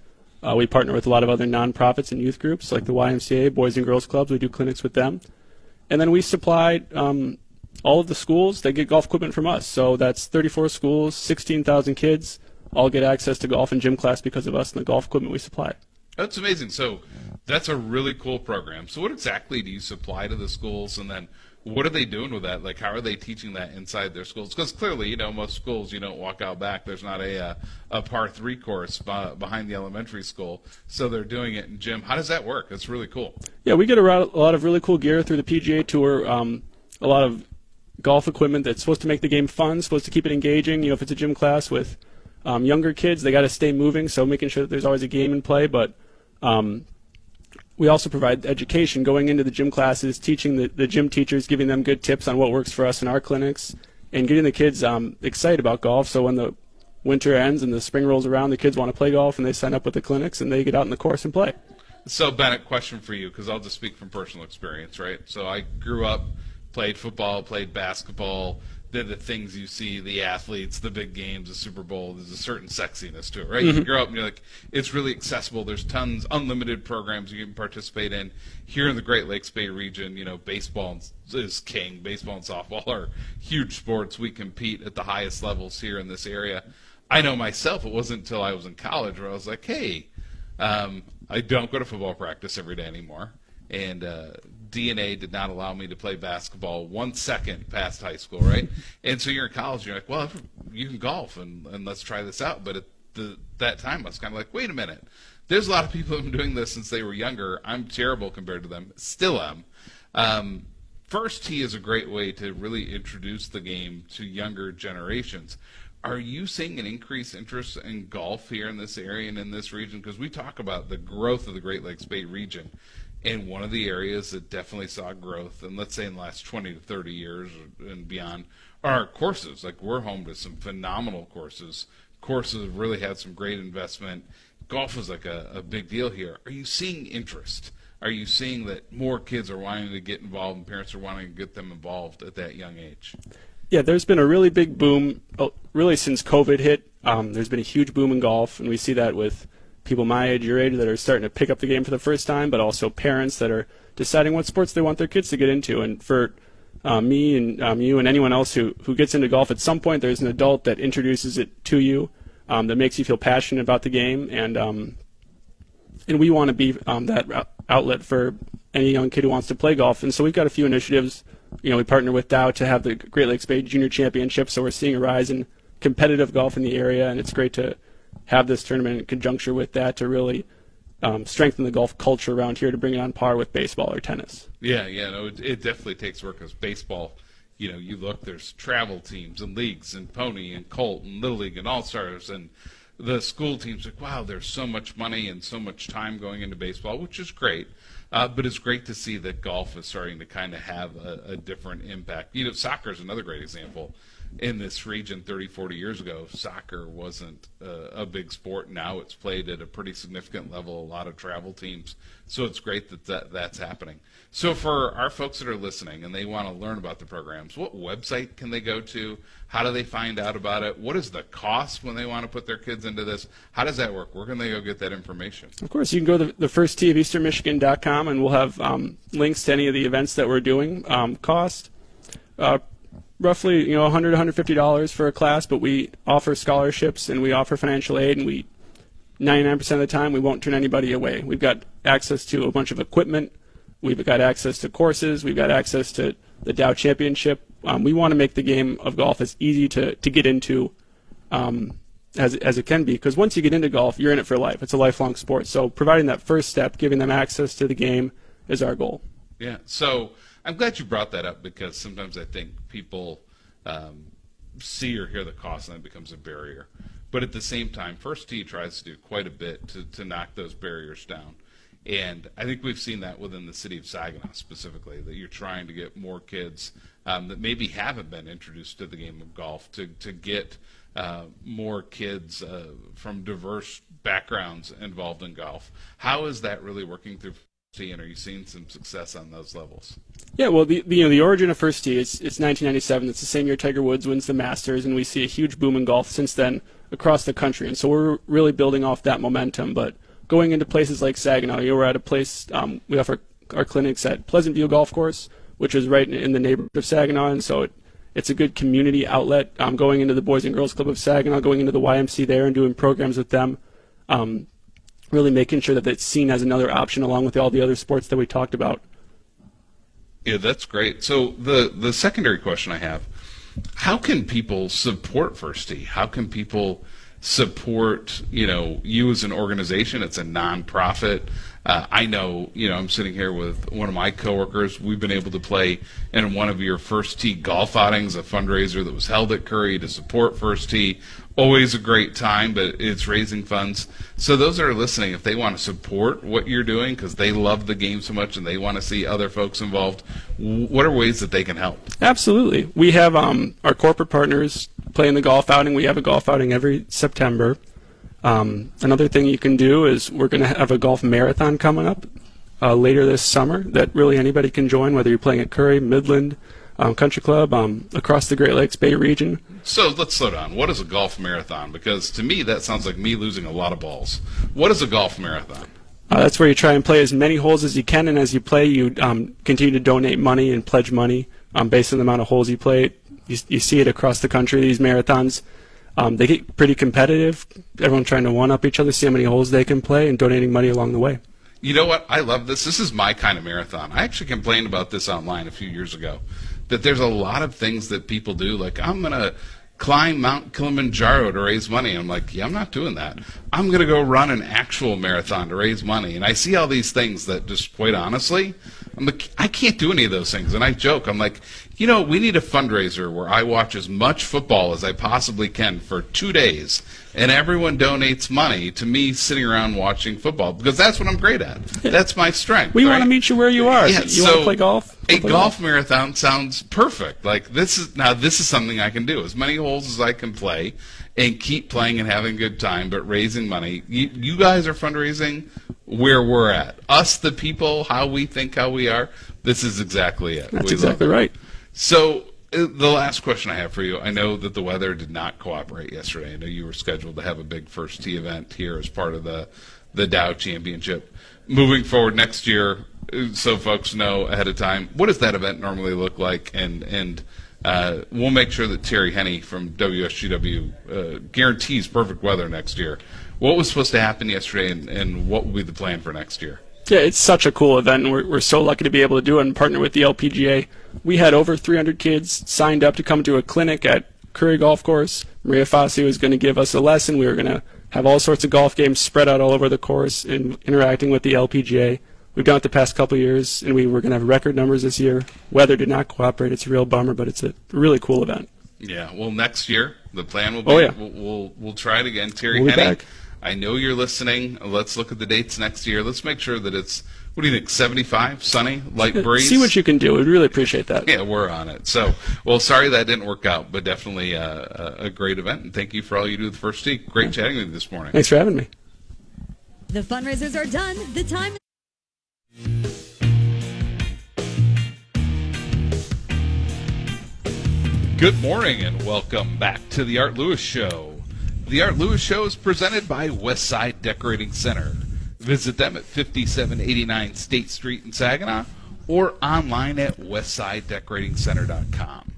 We partner with a lot of other nonprofits and youth groups like the YMCA, Boys and Girls Clubs. We do clinics with them. And then we supply all of the schools that get golf equipment from us. So that's 34 schools, 16,000 kids, all get access to golf and gym class because of us and the golf equipment we supply. That's amazing. So that's a really cool program. So what exactly do you supply to the schools, and then what are they doing with that? Like, how are they teaching that inside their schools? Because clearly, most schools, you don't walk out back. There's not a par 3 course behind the elementary school. So they're doing it in gym. How does that work? That's really cool. Yeah, we get a lot of really cool gear through the PGA Tour, a lot of golf equipment that's supposed to make the game fun, supposed to keep it engaging. If it's a gym class with younger kids, they got to stay moving, so making sure that there's always a game in play. But we also provide education going into the gym classes, teaching the gym teachers, giving them good tips on what works for us in our clinics, and getting the kids excited about golf. So when the winter ends and the spring rolls around, the kids want to play golf, and they sign up with the clinics, and they get out in the course and play. So, Bennett, question for you, because I'll just speak from personal experience, right? So I grew up, played football, played basketball. They're the things you see, the athletes, the big games, the Super Bowl. There's a certain sexiness to it, right? Mm-hmm. You grow up and you're like, it's really accessible. There's tons, unlimited programs you can participate in. Here in the Great Lakes Bay region, baseball is king. Baseball and softball are huge sports. We compete at the highest levels here in this area. I know myself, it wasn't until I was in college where I was like, hey, I don't go to football practice every day anymore. And DNA did not allow me to play basketball 1 second past high school, right? And so you're in college, you're like, well, you can golf, and let's try this out. But at that time, I was kind of like, wait a minute. There's a lot of people who've been doing this since they were younger. I'm terrible compared to them. Still am. First Tee is a great way to really introduce the game to younger generations. Are you seeing an increased interest in golf here in this area and in this region? Because we talk about the growth of the Great Lakes Bay region. And one of the areas that definitely saw growth, and let's say in the last 20 to 30 years and beyond, are courses. Like, we're home to some phenomenal courses. Courses have really had some great investment. Golf is like a big deal here. Are you seeing interest? Are you seeing that more kids are wanting to get involved and parents are wanting to get them involved at that young age? Yeah, there's been a really big boom, really since COVID hit. there's been a huge boom in golf, and we see that with people my age, your age, that are starting to pick up the game for the first time, but also parents that are deciding what sports they want their kids to get into. And for me and you and anyone else who gets into golf, at some point there's an adult that introduces it to you, that makes you feel passionate about the game, and we want to be that outlet for any young kid who wants to play golf. And so we've got a few initiatives. We partner with Dow to have the Great Lakes Bay Junior Championship, so we're seeing a rise in competitive golf in the area, and it's great to have this tournament in conjunction with that to really strengthen the golf culture around here, to bring it on par with baseball or tennis. Yeah, no, it definitely takes work, because baseball, you look, there's travel teams and leagues and Pony and Colt and Little League and All-Stars, and the school teams, like, wow, there's so much money and so much time going into baseball, which is great. But it's great to see that golf is starting to kind of have a different impact. Soccer is another great example. In this region 30, 40 years ago, soccer wasn't a big sport. Now it's played at a pretty significant level, a lot of travel teams. So it's great that's happening. So for our folks that are listening and they want to learn about the programs, what website can they go to? How do they find out about it? What is the cost when they want to put their kids into this? How does that work? Where can they go get that information? Of course, you can go to the First Tee of EasternMichigan.com, and we'll have links to any of the events that we're doing. Cost roughly $100, $150 for a class, but we offer scholarships and we offer financial aid, and 99% of the time we won't turn anybody away. We've got access to a bunch of equipment. We've got access to courses. We've got access to the Dow Championship. We want to make the game of golf as easy to get into as it can be, because once you get into golf, you're in it for life. It's a lifelong sport. So providing that first step, giving them access to the game, is our goal. Yeah, so I'm glad you brought that up, because sometimes I think people see or hear the cost and it becomes a barrier. But at the same time, First Tee tries to do quite a bit to knock those barriers down. And I think we've seen that within the city of Saginaw specifically, that you're trying to get more kids that maybe haven't been introduced to the game of golf, to get more kids from diverse backgrounds involved in golf. How is that really working through First Tee, and are you seeing some success on those levels? Yeah, well, the origin of First Tee, it's 1997. It's the same year Tiger Woods wins the Masters, and we see a huge boom in golf since then across the country. And so we're really building off that momentum. But going into places like Saginaw, we're at a place, we offer our clinics at Pleasant View Golf Course, which is right in the neighborhood of Saginaw, and so it's a good community outlet. Going into the Boys and Girls Club of Saginaw, going into the YMC there and doing programs with them, really making sure that it's seen as another option along with all the other sports that we talked about. Yeah, that's great. So the secondary question I have, how can people support First Tee? How can people support, you as an organization? It's a nonprofit. I know, I'm sitting here with one of my coworkers. We've been able to play in one of your First Tee golf outings, a fundraiser that was held at Curry to support First Tee. Always a great time, but it's raising funds. So those that are listening, if they want to support what you're doing because they love the game so much and they want to see other folks involved, what are ways that they can help? Absolutely. We have our corporate partners play in the golf outing. We have a golf outing every September. Another thing you can do is we're going to have a golf marathon coming up later this summer that really anybody can join, whether you're playing at Curry, Midland, Country Club, across the Great Lakes Bay region. So let's slow down. What is a golf marathon? Because to me that sounds like me losing a lot of balls. What is a golf marathon? That's where you try and play as many holes as you can, and as you play you continue to donate money and pledge money based on the amount of holes you play. You see it across the country, these marathons. They get pretty competitive. Everyone trying to one-up each other, see how many holes they can play, and donating money along the way. You know what? I love this. This is my kind of marathon. I actually complained about this online a few years ago, that there's a lot of things that people do, like I'm going to climb Mount Kilimanjaro to raise money. I'm like, yeah, I'm not doing that. I'm going to go run an actual marathon to raise money. And I see all these things that just, quite honestly, I'm like, I can't do any of those things. And I joke, I'm like, we need a fundraiser where I watch as much football as I possibly can for 2 days, and everyone donates money to me sitting around watching football, because that's what I'm great at. That's my strength. We want to meet you where you are. Yeah, you want to play golf? A golf marathon sounds perfect. Like this is something I can do. As many holes as I can play and keep playing and having a good time, but raising money. You guys are fundraising where we're at. Us, the people, how we think, how we are. This is exactly it. That's exactly right. So The last question I have for you, I know that the weather did not cooperate yesterday. I know you were scheduled to have a big first tee event here as part of the Dow Championship. Moving forward next year, so folks know ahead of time, what does that event normally look like? And we'll make sure that Terry Henney from WSGW guarantees perfect weather next year. What was supposed to happen yesterday, and what will be the plan for next year? Yeah, it's such a cool event, and we're so lucky to be able to do it and partner with the LPGA. We had over 300 kids signed up to come to a clinic at Curry Golf Course. Maria Fassi was going to give us a lesson. We were going to have all sorts of golf games spread out all over the course and interacting with the LPGA. We've done it the past couple of years, and we were going to have record numbers this year. Weather did not cooperate. It's a real bummer, but it's a really cool event. Yeah, well, next year, the plan will be we'll try it again. Terry We'll be Henney, back. I know you're listening. Let's look at the dates next year. Let's make sure that it's, what do you think, 75, sunny, light breeze? See what you can do. We'd really appreciate that. Yeah, we're on it. So, well, sorry that didn't work out, but definitely a great event. And thank you for all you do with the first tee. Great chatting with you this morning. Thanks for having me. The fundraisers are done. The time. Good morning and welcome back to the Art Lewis Show. The Art Lewis Show is presented by Westside Decorating Center. Visit them at 5789 State Street in Saginaw or online at westsidedecoratingcenter.com.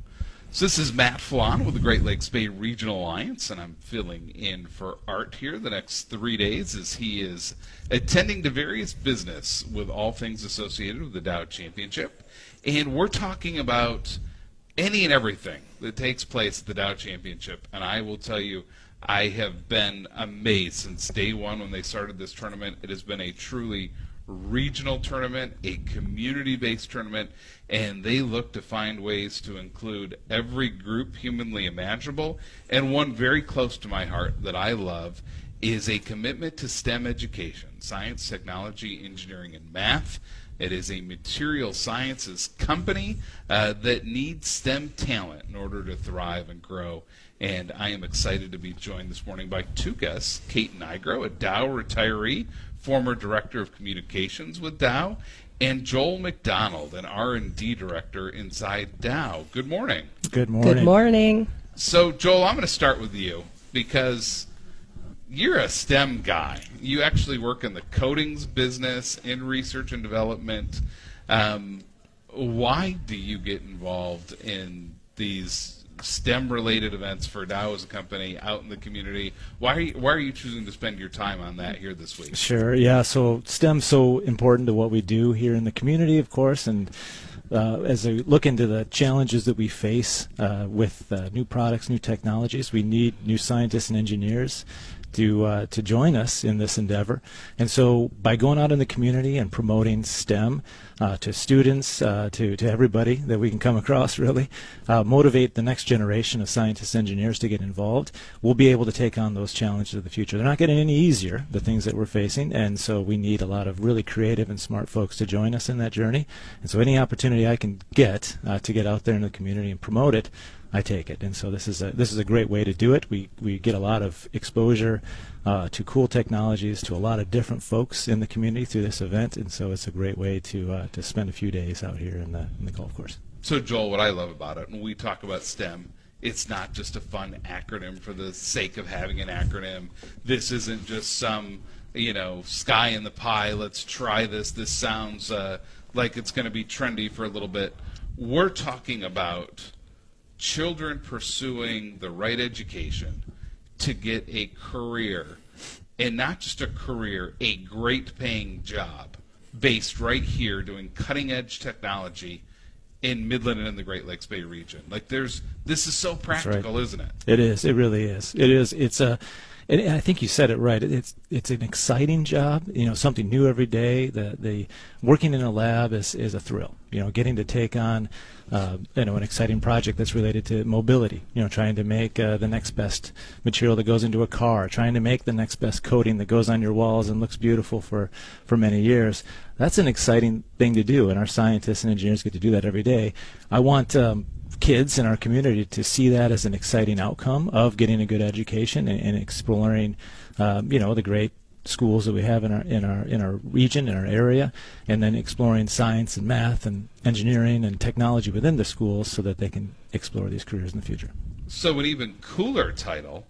So this is Matt Flan with the Great Lakes Bay Regional Alliance, and I'm filling in for Art here the next 3 days as he is attending to various business with all things associated with the Dow Championship. And we're talking about any and everything that takes place at the Dow Championship. And I will tell you, I have been amazed since day one when they started this tournament. It has been a truly regional tournament, a community-based tournament, and they look to find ways to include every group humanly imaginable. And one very close to my heart that I love is a commitment to STEM education, science, technology, engineering, and math. It is a material sciences company that needs STEM talent in order to thrive and grow. And I am excited to be joined this morning by two guests, Kate Nigro, a Dow retiree, former Director of Communications with Dow, and Joel McDonald, an R&D Director inside Dow. Good morning. Good morning. Good morning. So, Joel, I'm going to start with you because you're a STEM guy. You actually work in the coatings business, in research and development. Why do you get involved in these STEM-related events for Dow as a company out in the community? Why are you choosing to spend your time on that here this week? Sure, yeah, so STEM's so important to what we do here in the community, of course, and as I look into the challenges that we face with new products, new technologies, we need new scientists and engineers to join us in this endeavor. And so by going out in the community and promoting STEM to students, to everybody that we can come across, really, motivate the next generation of scientists and engineers to get involved, we'll be able to take on those challenges of the future. They're not getting any easier, the things that we're facing, and so we need a lot of really creative and smart folks to join us in that journey. And so any opportunity I can get to get out there in the community and promote it, I take it. And so this is a great way to do it. We get a lot of exposure to cool technologies, to a lot of different folks in the community through this event, and so it's a great way to spend a few days out here in the golf course. So, Joel, what I love about it, when we talk about STEM, it's not just a fun acronym for the sake of having an acronym. This isn't just some, sky in the pie, let's try this. This sounds like it's going to be trendy for a little bit. We're talking about children pursuing the right education to get a career, and not just a career, a great paying job based right here doing cutting edge technology in Midland and in the Great Lakes Bay region. This is so practical, right. Isn't it? It is. It really is. It is. And I think you said it right. It's an exciting job. Something new every day. The working in a lab is a thrill. Getting to take on an exciting project that's related to mobility. Trying to make the next best material that goes into a car. Trying to make the next best coating that goes on your walls and looks beautiful for many years. That's an exciting thing to do, and our scientists and engineers get to do that every day. I want kids in our community to see that as an exciting outcome of getting a good education and exploring, the great schools that we have in our region, in our area, and then exploring science and math and engineering and technology within the schools so that they can explore these careers in the future. So an even cooler title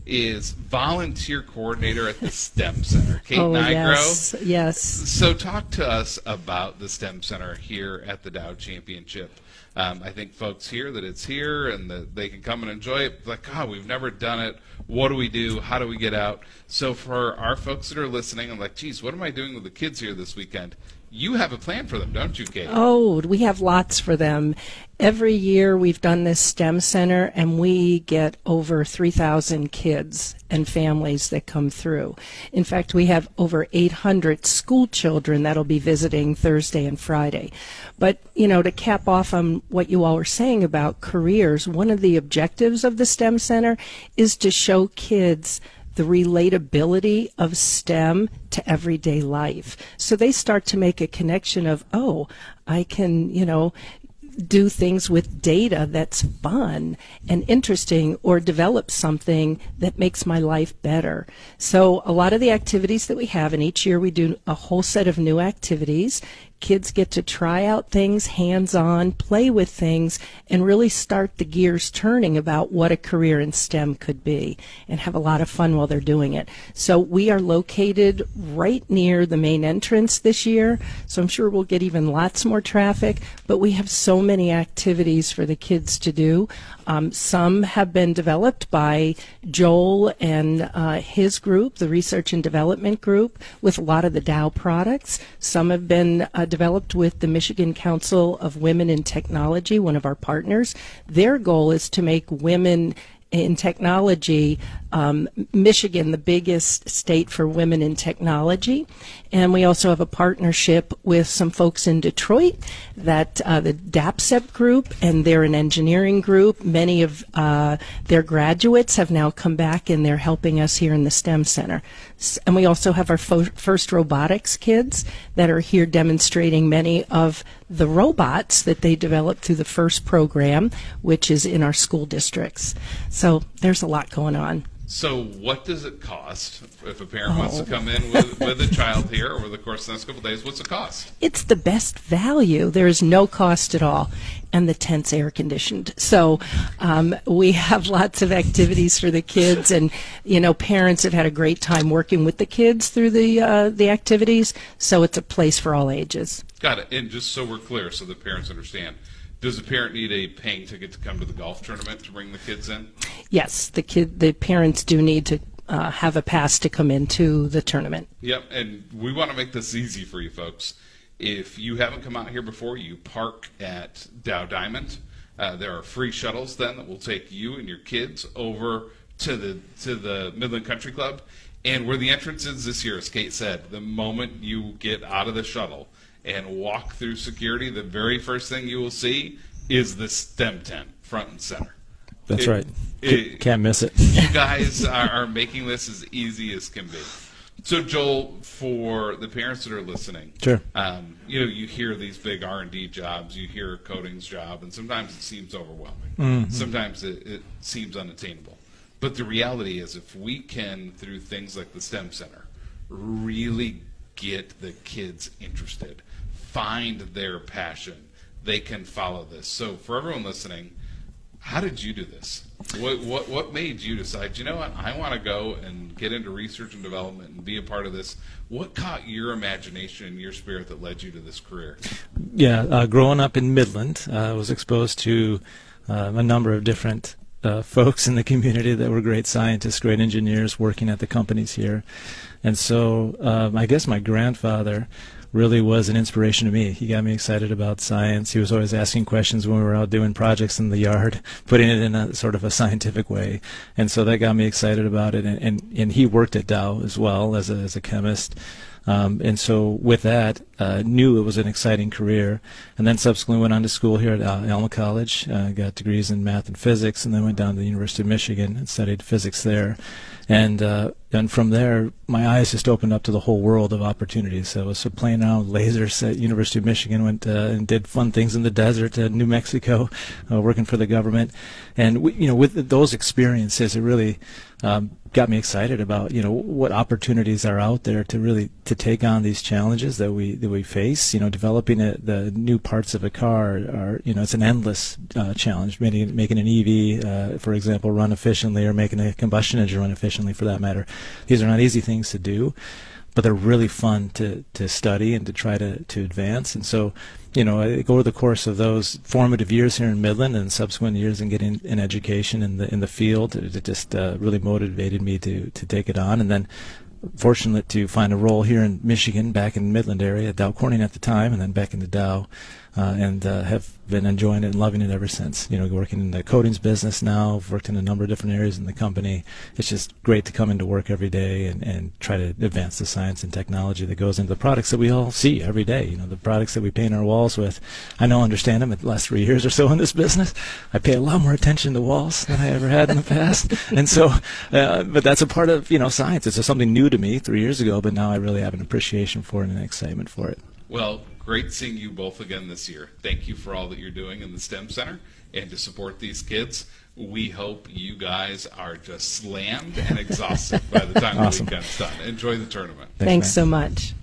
is volunteer coordinator at the STEM Center. Kate Nigro. Yes. So talk to us about the STEM Center here at the Dow Championship. I think folks hear that it's here and that they can come and enjoy it. Like, God, we've never done it. What do we do? How do we get out? So for our folks that are listening, I'm like, geez, what am I doing with the kids here this weekend? You have a plan for them, don't you, Kate? Oh, we have lots for them. Every year we've done this STEM Center, and we get over 3,000 kids and families that come through. In fact, we have over 800 school children that'll be visiting Thursday and Friday. But, you know, to cap off on what you all were saying about careers, one of the objectives of the STEM Center is to show kids the relatability of STEM to everyday life. So they start to make a connection of, oh, I can, you know, do things with data that's fun and interesting, or develop something that makes my life better. So a lot of the activities that we have, and each year we do a whole set of new activities. Kids get to try out things hands-on, play with things, and really start the gears turning about what a career in STEM could be, and have a lot of fun while they're doing it. So we are located right near the main entrance this year, so I'm sure we'll get even lots more traffic, but we have so many activities for the kids to do. Some have been developed by Joel and his group, the Research and Development Group, with a lot of the Dow products. Some have been developed with the Michigan Council of Women in Technology, one of our partners. Their goal is to make women in technology, Michigan, the biggest state for women in technology. And we also have a partnership with some folks in Detroit, that the DAPCEP group, and they're an engineering group. Many of their graduates have now come back, and they're helping us here in the STEM Center. And we also have our first robotics kids that are here demonstrating many of the robots that they developed through the FIRST program, which is in our school districts. So there's a lot going on. So what does it cost if a parent wants to come in with a child here over the course of the next couple of days? What's it cost? It's the best value. There is no cost at all. And the tent's air conditioned. So we have lots of activities for the kids, and you know, parents have had a great time working with the kids through the activities. So it's a place for all ages. Got it. And just so we're clear, so the parents understand, does a parent need a paying ticket to come to the golf tournament to bring the kids in? Yes, the parents do need to have a pass to come into the tournament. Yep, and we want to make this easy for you folks. If you haven't come out here before, you park at Dow Diamond. There are free shuttles then that will take you and your kids over to the Midland Country Club. And where the entrance is this year, as Kate said, the moment you get out of the shuttle and walk through security, the very first thing you will see is the STEM tent front and center. That's right. Can't miss it. You guys are making this as easy as can be. So, Joel, for the parents that are listening, sure. You know, you hear these big R&D jobs, you hear a coding's job, and sometimes it seems overwhelming. Mm-hmm. Sometimes it seems unattainable. But the reality is, if we can, through things like the STEM Center, really get the kids interested, find their passion, they can follow this. So, for everyone listening, how did you do this? What made you decide, you know what, I want to go and get into research and development and be a part of this? What caught your imagination and your spirit that led you to this career? Yeah, growing up in Midland, I was exposed to a number of different folks in the community that were great scientists, great engineers working at the companies here. And so I guess my grandfather really was an inspiration to me. He got me excited about science. He was always asking questions when we were out doing projects in the yard, putting it in a sort of a scientific way. And so that got me excited about it. And he worked at Dow as well as a chemist. And so with that, knew it was an exciting career. And then subsequently went on to school here at Alma College, got degrees in math and physics, and then went down to the University of Michigan and studied physics there. And from there, my eyes just opened up to the whole world of opportunities. So I was playing around with lasers at University of Michigan, went and did fun things in the desert, New Mexico, working for the government. And with those experiences, it really got me excited about what opportunities are out there to take on these challenges that we face. Developing the new parts of a car are it's an endless challenge. Making an EV, for example, run efficiently, or making a combustion engine run efficiently, for that matter. These are not easy things to do, but they're really fun to study and to try to advance. And so, over the course of those formative years here in Midland and subsequent years in getting an education in the field, it just really motivated me to take it on. And then fortunate to find a role here in Michigan, back in the Midland area, at Dow Corning at the time, and then back into Dow, and have been enjoying it and loving it ever since. Working in the coatings business now, I've worked in a number of different areas in the company. It's just great to come into work every day and try to advance the science and technology that goes into the products that we all see every day. The products that we paint our walls with. I now understand them in the last 3 years or so in this business. I pay a lot more attention to walls than I ever had in the past. And so, but that's a part of, science. It's something new to me 3 years ago, but now I really have an appreciation for it and an excitement for it. Well, great seeing you both again this year. Thank you for all that you're doing in the STEM Center and to support these kids. We hope you guys are just slammed and exhausted by the time the weekend's done. Enjoy the tournament. Thanks so much.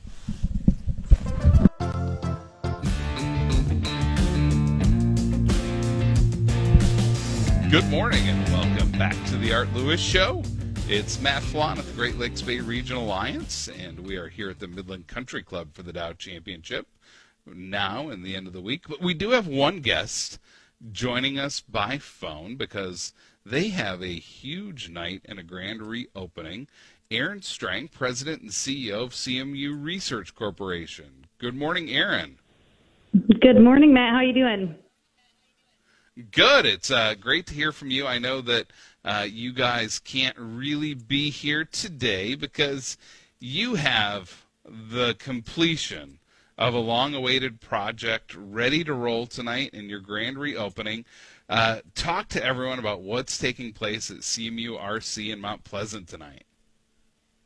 Good morning and welcome back to the Art Lewis Show. It's Matt Flon of the Great Lakes Bay Regional Alliance, and we are here at the Midland Country Club for the Dow Championship now in the end of the week. But we do have one guest joining us by phone because they have a huge night and a grand reopening. Aaron Strang, President and CEO of CMU Research Corporation. Good morning, Aaron. Good morning, Matt. How are you doing? Good. It's great to hear from you. I know that you guys can't really be here today because you have the completion of a long-awaited project ready to roll tonight in your grand reopening. Talk to everyone about what's taking place at CMU RC in Mount Pleasant tonight.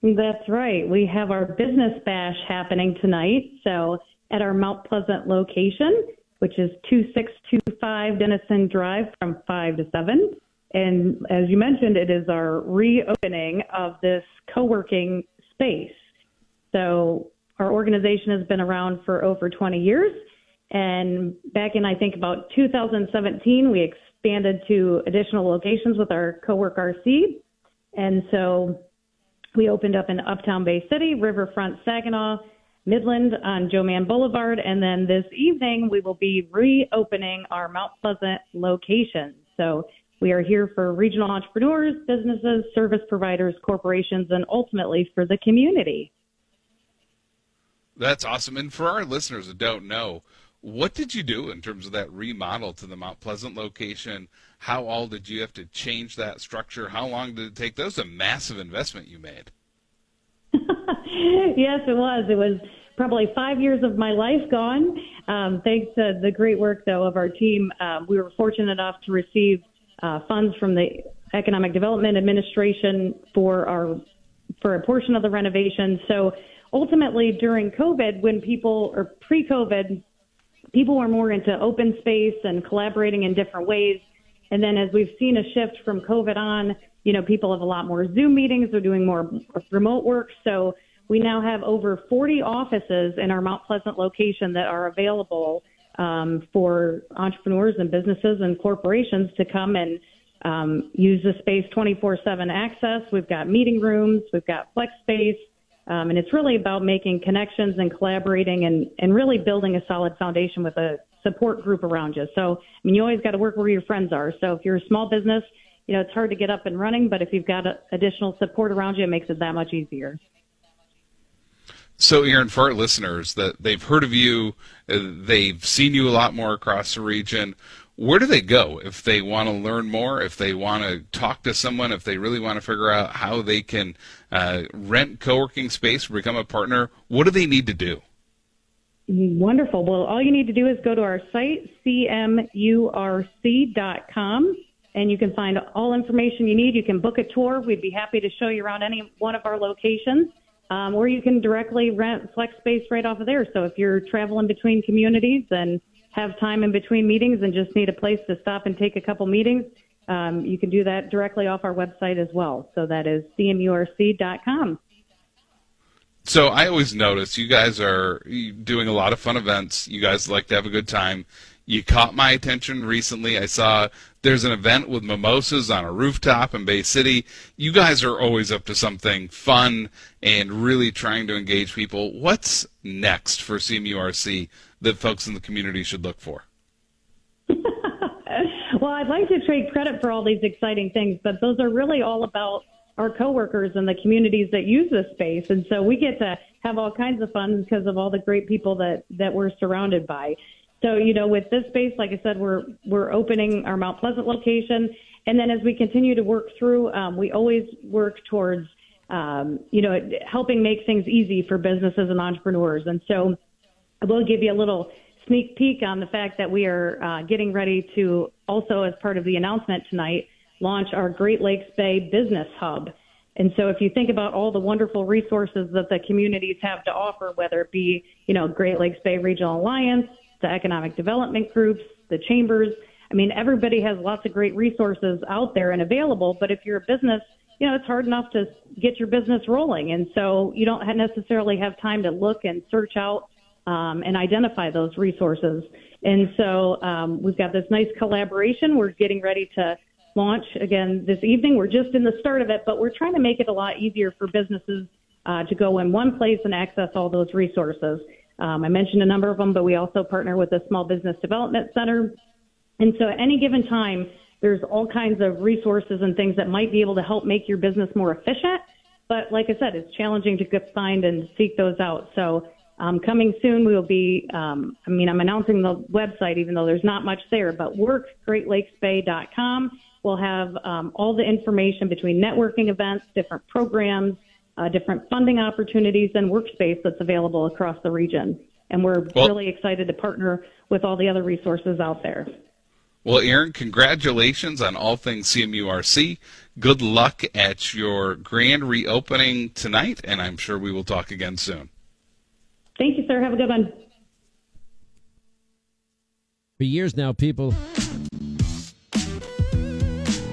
That's right. We have our business bash happening tonight. So at our Mount Pleasant location, which is 2625 Denison Drive from 5 to 7. And as you mentioned, it is our reopening of this co-working space. So our organization has been around for over 20 years. And back in, I think, about 2017, we expanded to additional locations with our co-work RC. And so we opened up in Uptown Bay City, Riverfront, Saginaw, Midland on Joe Mann Boulevard, and then this evening we will be reopening our Mount Pleasant location. So we are here for regional entrepreneurs, businesses, service providers, corporations, and ultimately for the community. That's awesome. And for our listeners that don't know, what did you do in terms of that remodel to the Mount Pleasant location? How all did you have to change that structure? How long did it take? That was a massive investment you made. Yes, it was. It was probably 5 years of my life gone. Thanks to the great work, though, of our team. We were fortunate enough to receive funds from the Economic Development Administration for a portion of the renovation. So ultimately, during COVID, pre-COVID, people were more into open space and collaborating in different ways. And then as we've seen a shift from COVID on, people have a lot more Zoom meetings. They're doing more remote work. So we now have over 40 offices in our Mount Pleasant location that are available for entrepreneurs and businesses and corporations to come and use the space 24/7 access. We've got meeting rooms. We've got flex space. And it's really about making connections and collaborating and really building a solid foundation with a support group around you. So, you always got to work where your friends are. So if you're a small business, it's hard to get up and running, but if you've got additional support around you, it makes it that much easier. So, Aaron, for our listeners, that they've heard of you, they've seen you a lot more across the region, where do they go if they want to learn more, if they want to talk to someone, if they really want to figure out how they can rent co-working space or become a partner? What do they need to do? Wonderful. Well, all you need to do is go to our site, cmurc.com, and you can find all information you need. You can book a tour. We'd be happy to show you around any one of our locations. Or you can directly rent flex space right off of there. So if you're traveling between communities and have time in between meetings and just need a place to stop and take a couple meetings, you can do that directly off our website as well. So that is cmurc.com. So I always notice you guys are doing a lot of fun events. You guys like to have a good time. You caught my attention recently. I saw there's an event with mimosas on a rooftop in Bay City. You guys are always up to something fun and really trying to engage people. What's next for CMURC that folks in the community should look for? Well, I'd like to take credit for all these exciting things, but those are really all about our coworkers and the communities that use this space. And so we get to have all kinds of fun because of all the great people that we're surrounded by. So, with this space, like I said, we're opening our Mount Pleasant location. And then as we continue to work through, we always work towards, helping make things easy for businesses and entrepreneurs. And so I will give you a little sneak peek on the fact that we are getting ready to also, as part of the announcement tonight, launch our Great Lakes Bay Business Hub. And so if you think about all the wonderful resources that the communities have to offer, whether it be, Great Lakes Bay Regional Alliance, the economic development groups, the chambers, everybody has lots of great resources out there and available. But if you're a business, it's hard enough to get your business rolling. And so you don't necessarily have time to look and search out and identify those resources. And so we've got this nice collaboration. We're getting ready to launch again this evening. We're just in the start of it, but we're trying to make it a lot easier for businesses to go in one place and access all those resources. I mentioned a number of them, but we also partner with the Small Business Development Center. And so at any given time, there's all kinds of resources and things that might be able to help make your business more efficient. But like I said, it's challenging to find and seek those out. So coming soon, we will be, I'm announcing the website, even though there's not much there, but workgreatlakesbay.com. We'll have all the information between networking events, different programs, different funding opportunities, and workspace that's available across the region. And we're really excited to partner with all the other resources out there. Well, Erin, congratulations on all things CMURC. Good luck at your grand reopening tonight, and I'm sure we will talk again soon. Thank you, sir. Have a good one. For years now, people...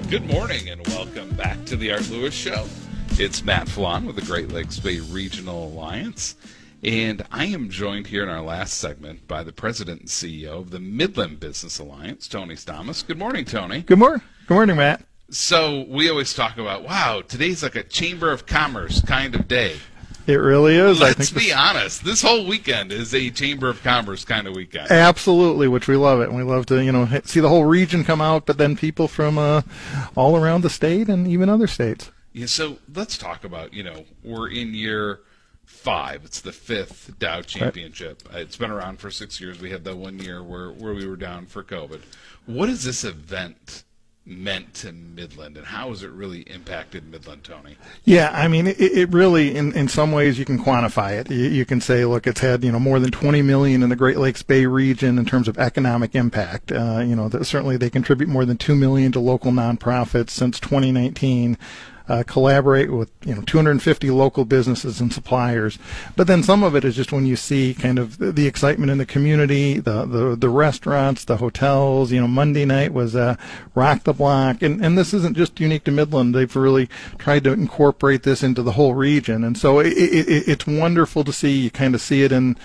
Good morning and welcome back to the Art Lewis Show. It's Matt Flan with the Great Lakes Bay Regional Alliance, and I am joined here in our last segment by the President and CEO of the Midland Business Alliance, Tony Stamas. Good morning, Tony. Good morning. Good morning, Matt. So we always talk about, wow, today's like a Chamber of Commerce kind of day. It really is. Let's be honest. This whole weekend is a Chamber of Commerce kind of weekend. Absolutely, which we love it. And we love to, see the whole region come out, but then people from all around the state and even other states. Yeah, so let's talk about, we're in year 5. It's the 5th Dow Championship. Right. It's been around for 6 years. We had that 1 year where we were down for COVID. What has this event meant to Midland, and how has it really impacted Midland, Tony? Yeah, it really, in some ways, you can quantify it. You can say, look, it's had, more than $20 million in the Great Lakes Bay region in terms of economic impact. Certainly they contribute more than $2 million to local nonprofits since 2019. Collaborate with 250 local businesses and suppliers, but then some of it is just when you see kind of the excitement in the community, the restaurants, the hotels. Monday night was Rock the Block, and this isn't just unique to Midland. They've really tried to incorporate this into the whole region, and so it's wonderful to see. You kind of see it in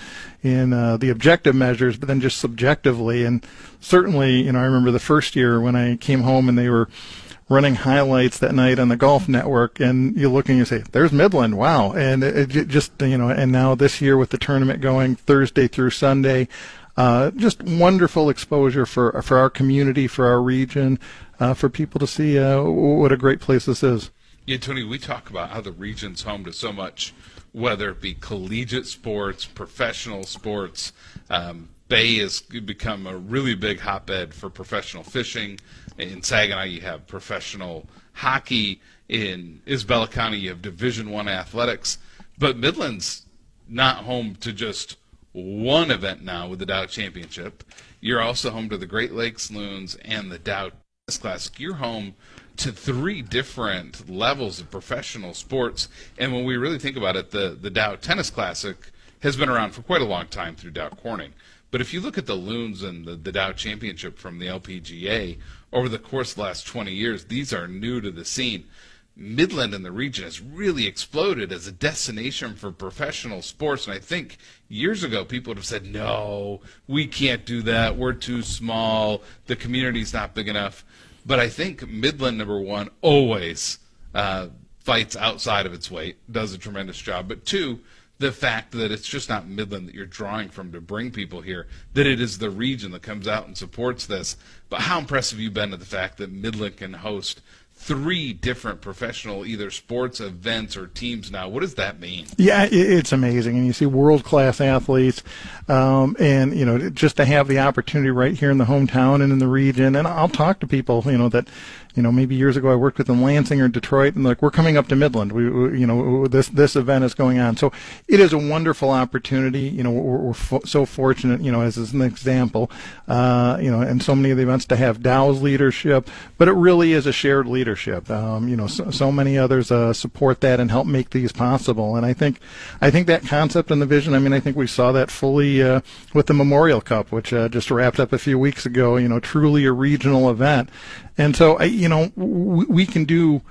the objective measures, but then just subjectively, and certainly I remember the first year when I came home and they were running highlights that night on the Golf Network, and you look and you say, there's Midland, wow. And it just, and now this year with the tournament going Thursday through Sunday, just wonderful exposure for our community, for our region, for people to see what a great place this is. Yeah, Tony, we talk about how the region's home to so much, whether it be collegiate sports, professional sports. Bay has become a really big hotbed for professional fishing. In Saginaw, you have professional hockey. In Isabella County, you have Division I athletics. But Midland's not home to just one event now with the Dow Championship. You're also home to the Great Lakes Loons and the Dow Tennis Classic. You're home to 3 different levels of professional sports. And when we really think about it, the Dow Tennis Classic has been around for quite a long time through Dow Corning. But if you look at the Loons and the Dow Championship from the LPGA over the course of the last 20 years, these are new to the scene. Midland and the region has really exploded as a destination for professional sports. And I think years ago people would have said, no, we can't do that. We're too small. The community's not big enough. But I think Midland, number one, always fights outside of its weight, does a tremendous job. But two, the fact that it's just not Midland that you're drawing from to bring people here, that it is the region that comes out and supports this. But how impressive have you been at the fact that Midland can host 3 different professional either sports events or teams now? What does that mean? Yeah, it's amazing. And you see world-class athletes, and, just to have the opportunity right here in the hometown and in the region. And I'll talk to people, that, maybe years ago I worked with in Lansing or Detroit, and we're coming up to Midland. This event is going on. So it is a wonderful opportunity. We're so fortunate, as an example, and so many of the events to have Dow's leadership, but it really is a shared leadership. So many others support that and help make these possible. And I think that concept and the vision, I think we saw that fully with the Memorial Cup, which just wrapped up a few weeks ago, truly a regional event. And so, we can do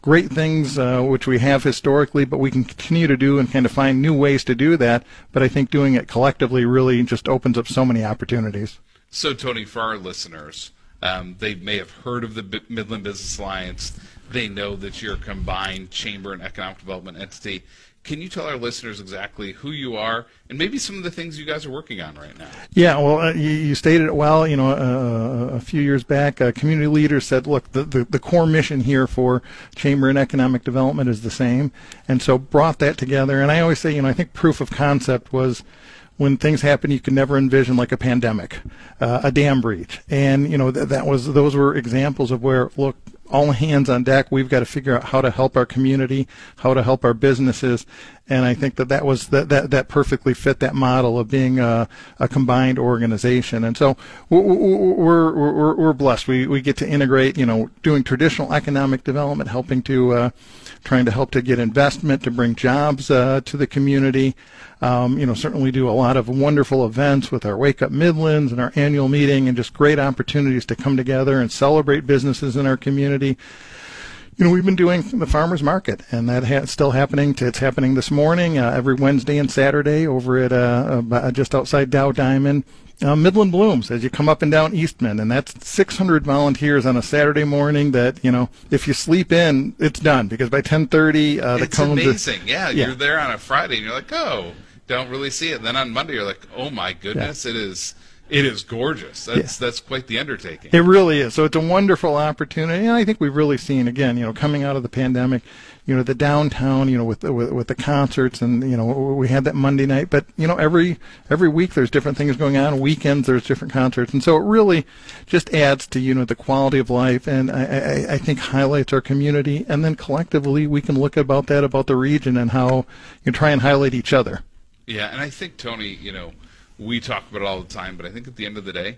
great things, which we have historically, but we can continue to do and kind of find new ways to do that. But I think doing it collectively really just opens up so many opportunities. So, Tony, for our listeners, they may have heard of the Midland Business Alliance. They know that you're a combined chamber and economic development entity. Can you tell our listeners exactly who you are and maybe some of the things you guys are working on right now? Yeah, well, you stated it well. A few years back, community leaders said, look, the core mission here for Chamber and Economic Development is the same, and so brought that together. And I always say, I think proof of concept was when things happen you could never envision, like a pandemic, a dam breach. And, those were examples of where, look, all hands on deck. We've got to figure out how to help our community, how to help our businesses, and I think that was that perfectly fit that model of being a combined organization. And so we're blessed. We get to integrate, doing traditional economic development, helping to trying to help to get investment, to bring jobs to the community. Certainly do a lot of wonderful events with our Wake Up Midlands and our annual meeting, and just great opportunities to come together and celebrate businesses in our community. We've been doing the farmers market, and that's still happening. It's happening this morning, every Wednesday and Saturday over at just outside Dow Diamond. Midland Blooms, as you come up and down Eastman, and that's 600 volunteers on a Saturday morning that, if you sleep in, it's done, because by 10:30, the cones... It's amazing. Yeah, you're there on a Friday, and you're like, oh, don't really see it. And then on Monday, you're like, oh, my goodness, yeah. It is gorgeous. That's quite the undertaking. It really is. So it's a wonderful opportunity, and I think we've really seen, again, coming out of the pandemic, the downtown, with the concerts, and we had that Monday night. But every week there's different things going on. Weekends there's different concerts, and so it really just adds to the quality of life, and I think highlights our community. And then collectively we can look about the region and how you try and highlight each other. Yeah, and I think, Tony, we talk about it all the time, but I think at the end of the day,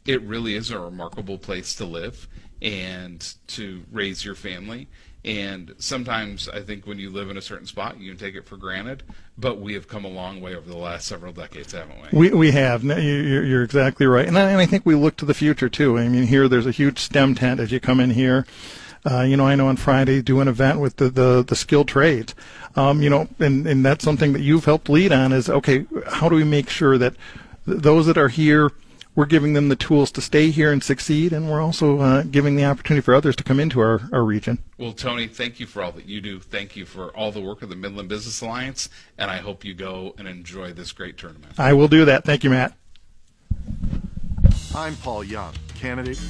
it really is a remarkable place to live and to raise your family. And sometimes I think when you live in a certain spot, you can take it for granted. But we have come a long way over the last several decades, haven't we? We have. You're exactly right. And I think we look to the future, too. Here there's a huge STEM tent as you come in here. I know on Friday do an event with the skilled trades, and that's something that you've helped lead on is, okay, how do we make sure that those that are here, we're giving them the tools to stay here and succeed, and we're also giving the opportunity for others to come into our region. Well, Tony, thank you for all that you do. Thank you for all the work of the Midland Business Alliance, and I hope you go and enjoy this great tournament. I will do that. Thank you, Matt. I'm Paul Young, candidate.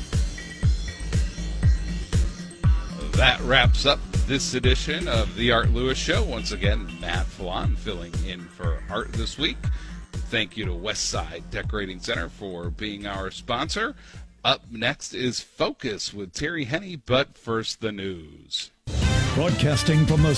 That wraps up this edition of the Art Lewis Show. Once again, Matt Fallon filling in for Art this week. Thank you to Westside Decorating Center for being our sponsor. Up next is Focus with Terry Henney, but first the news. Broadcasting from the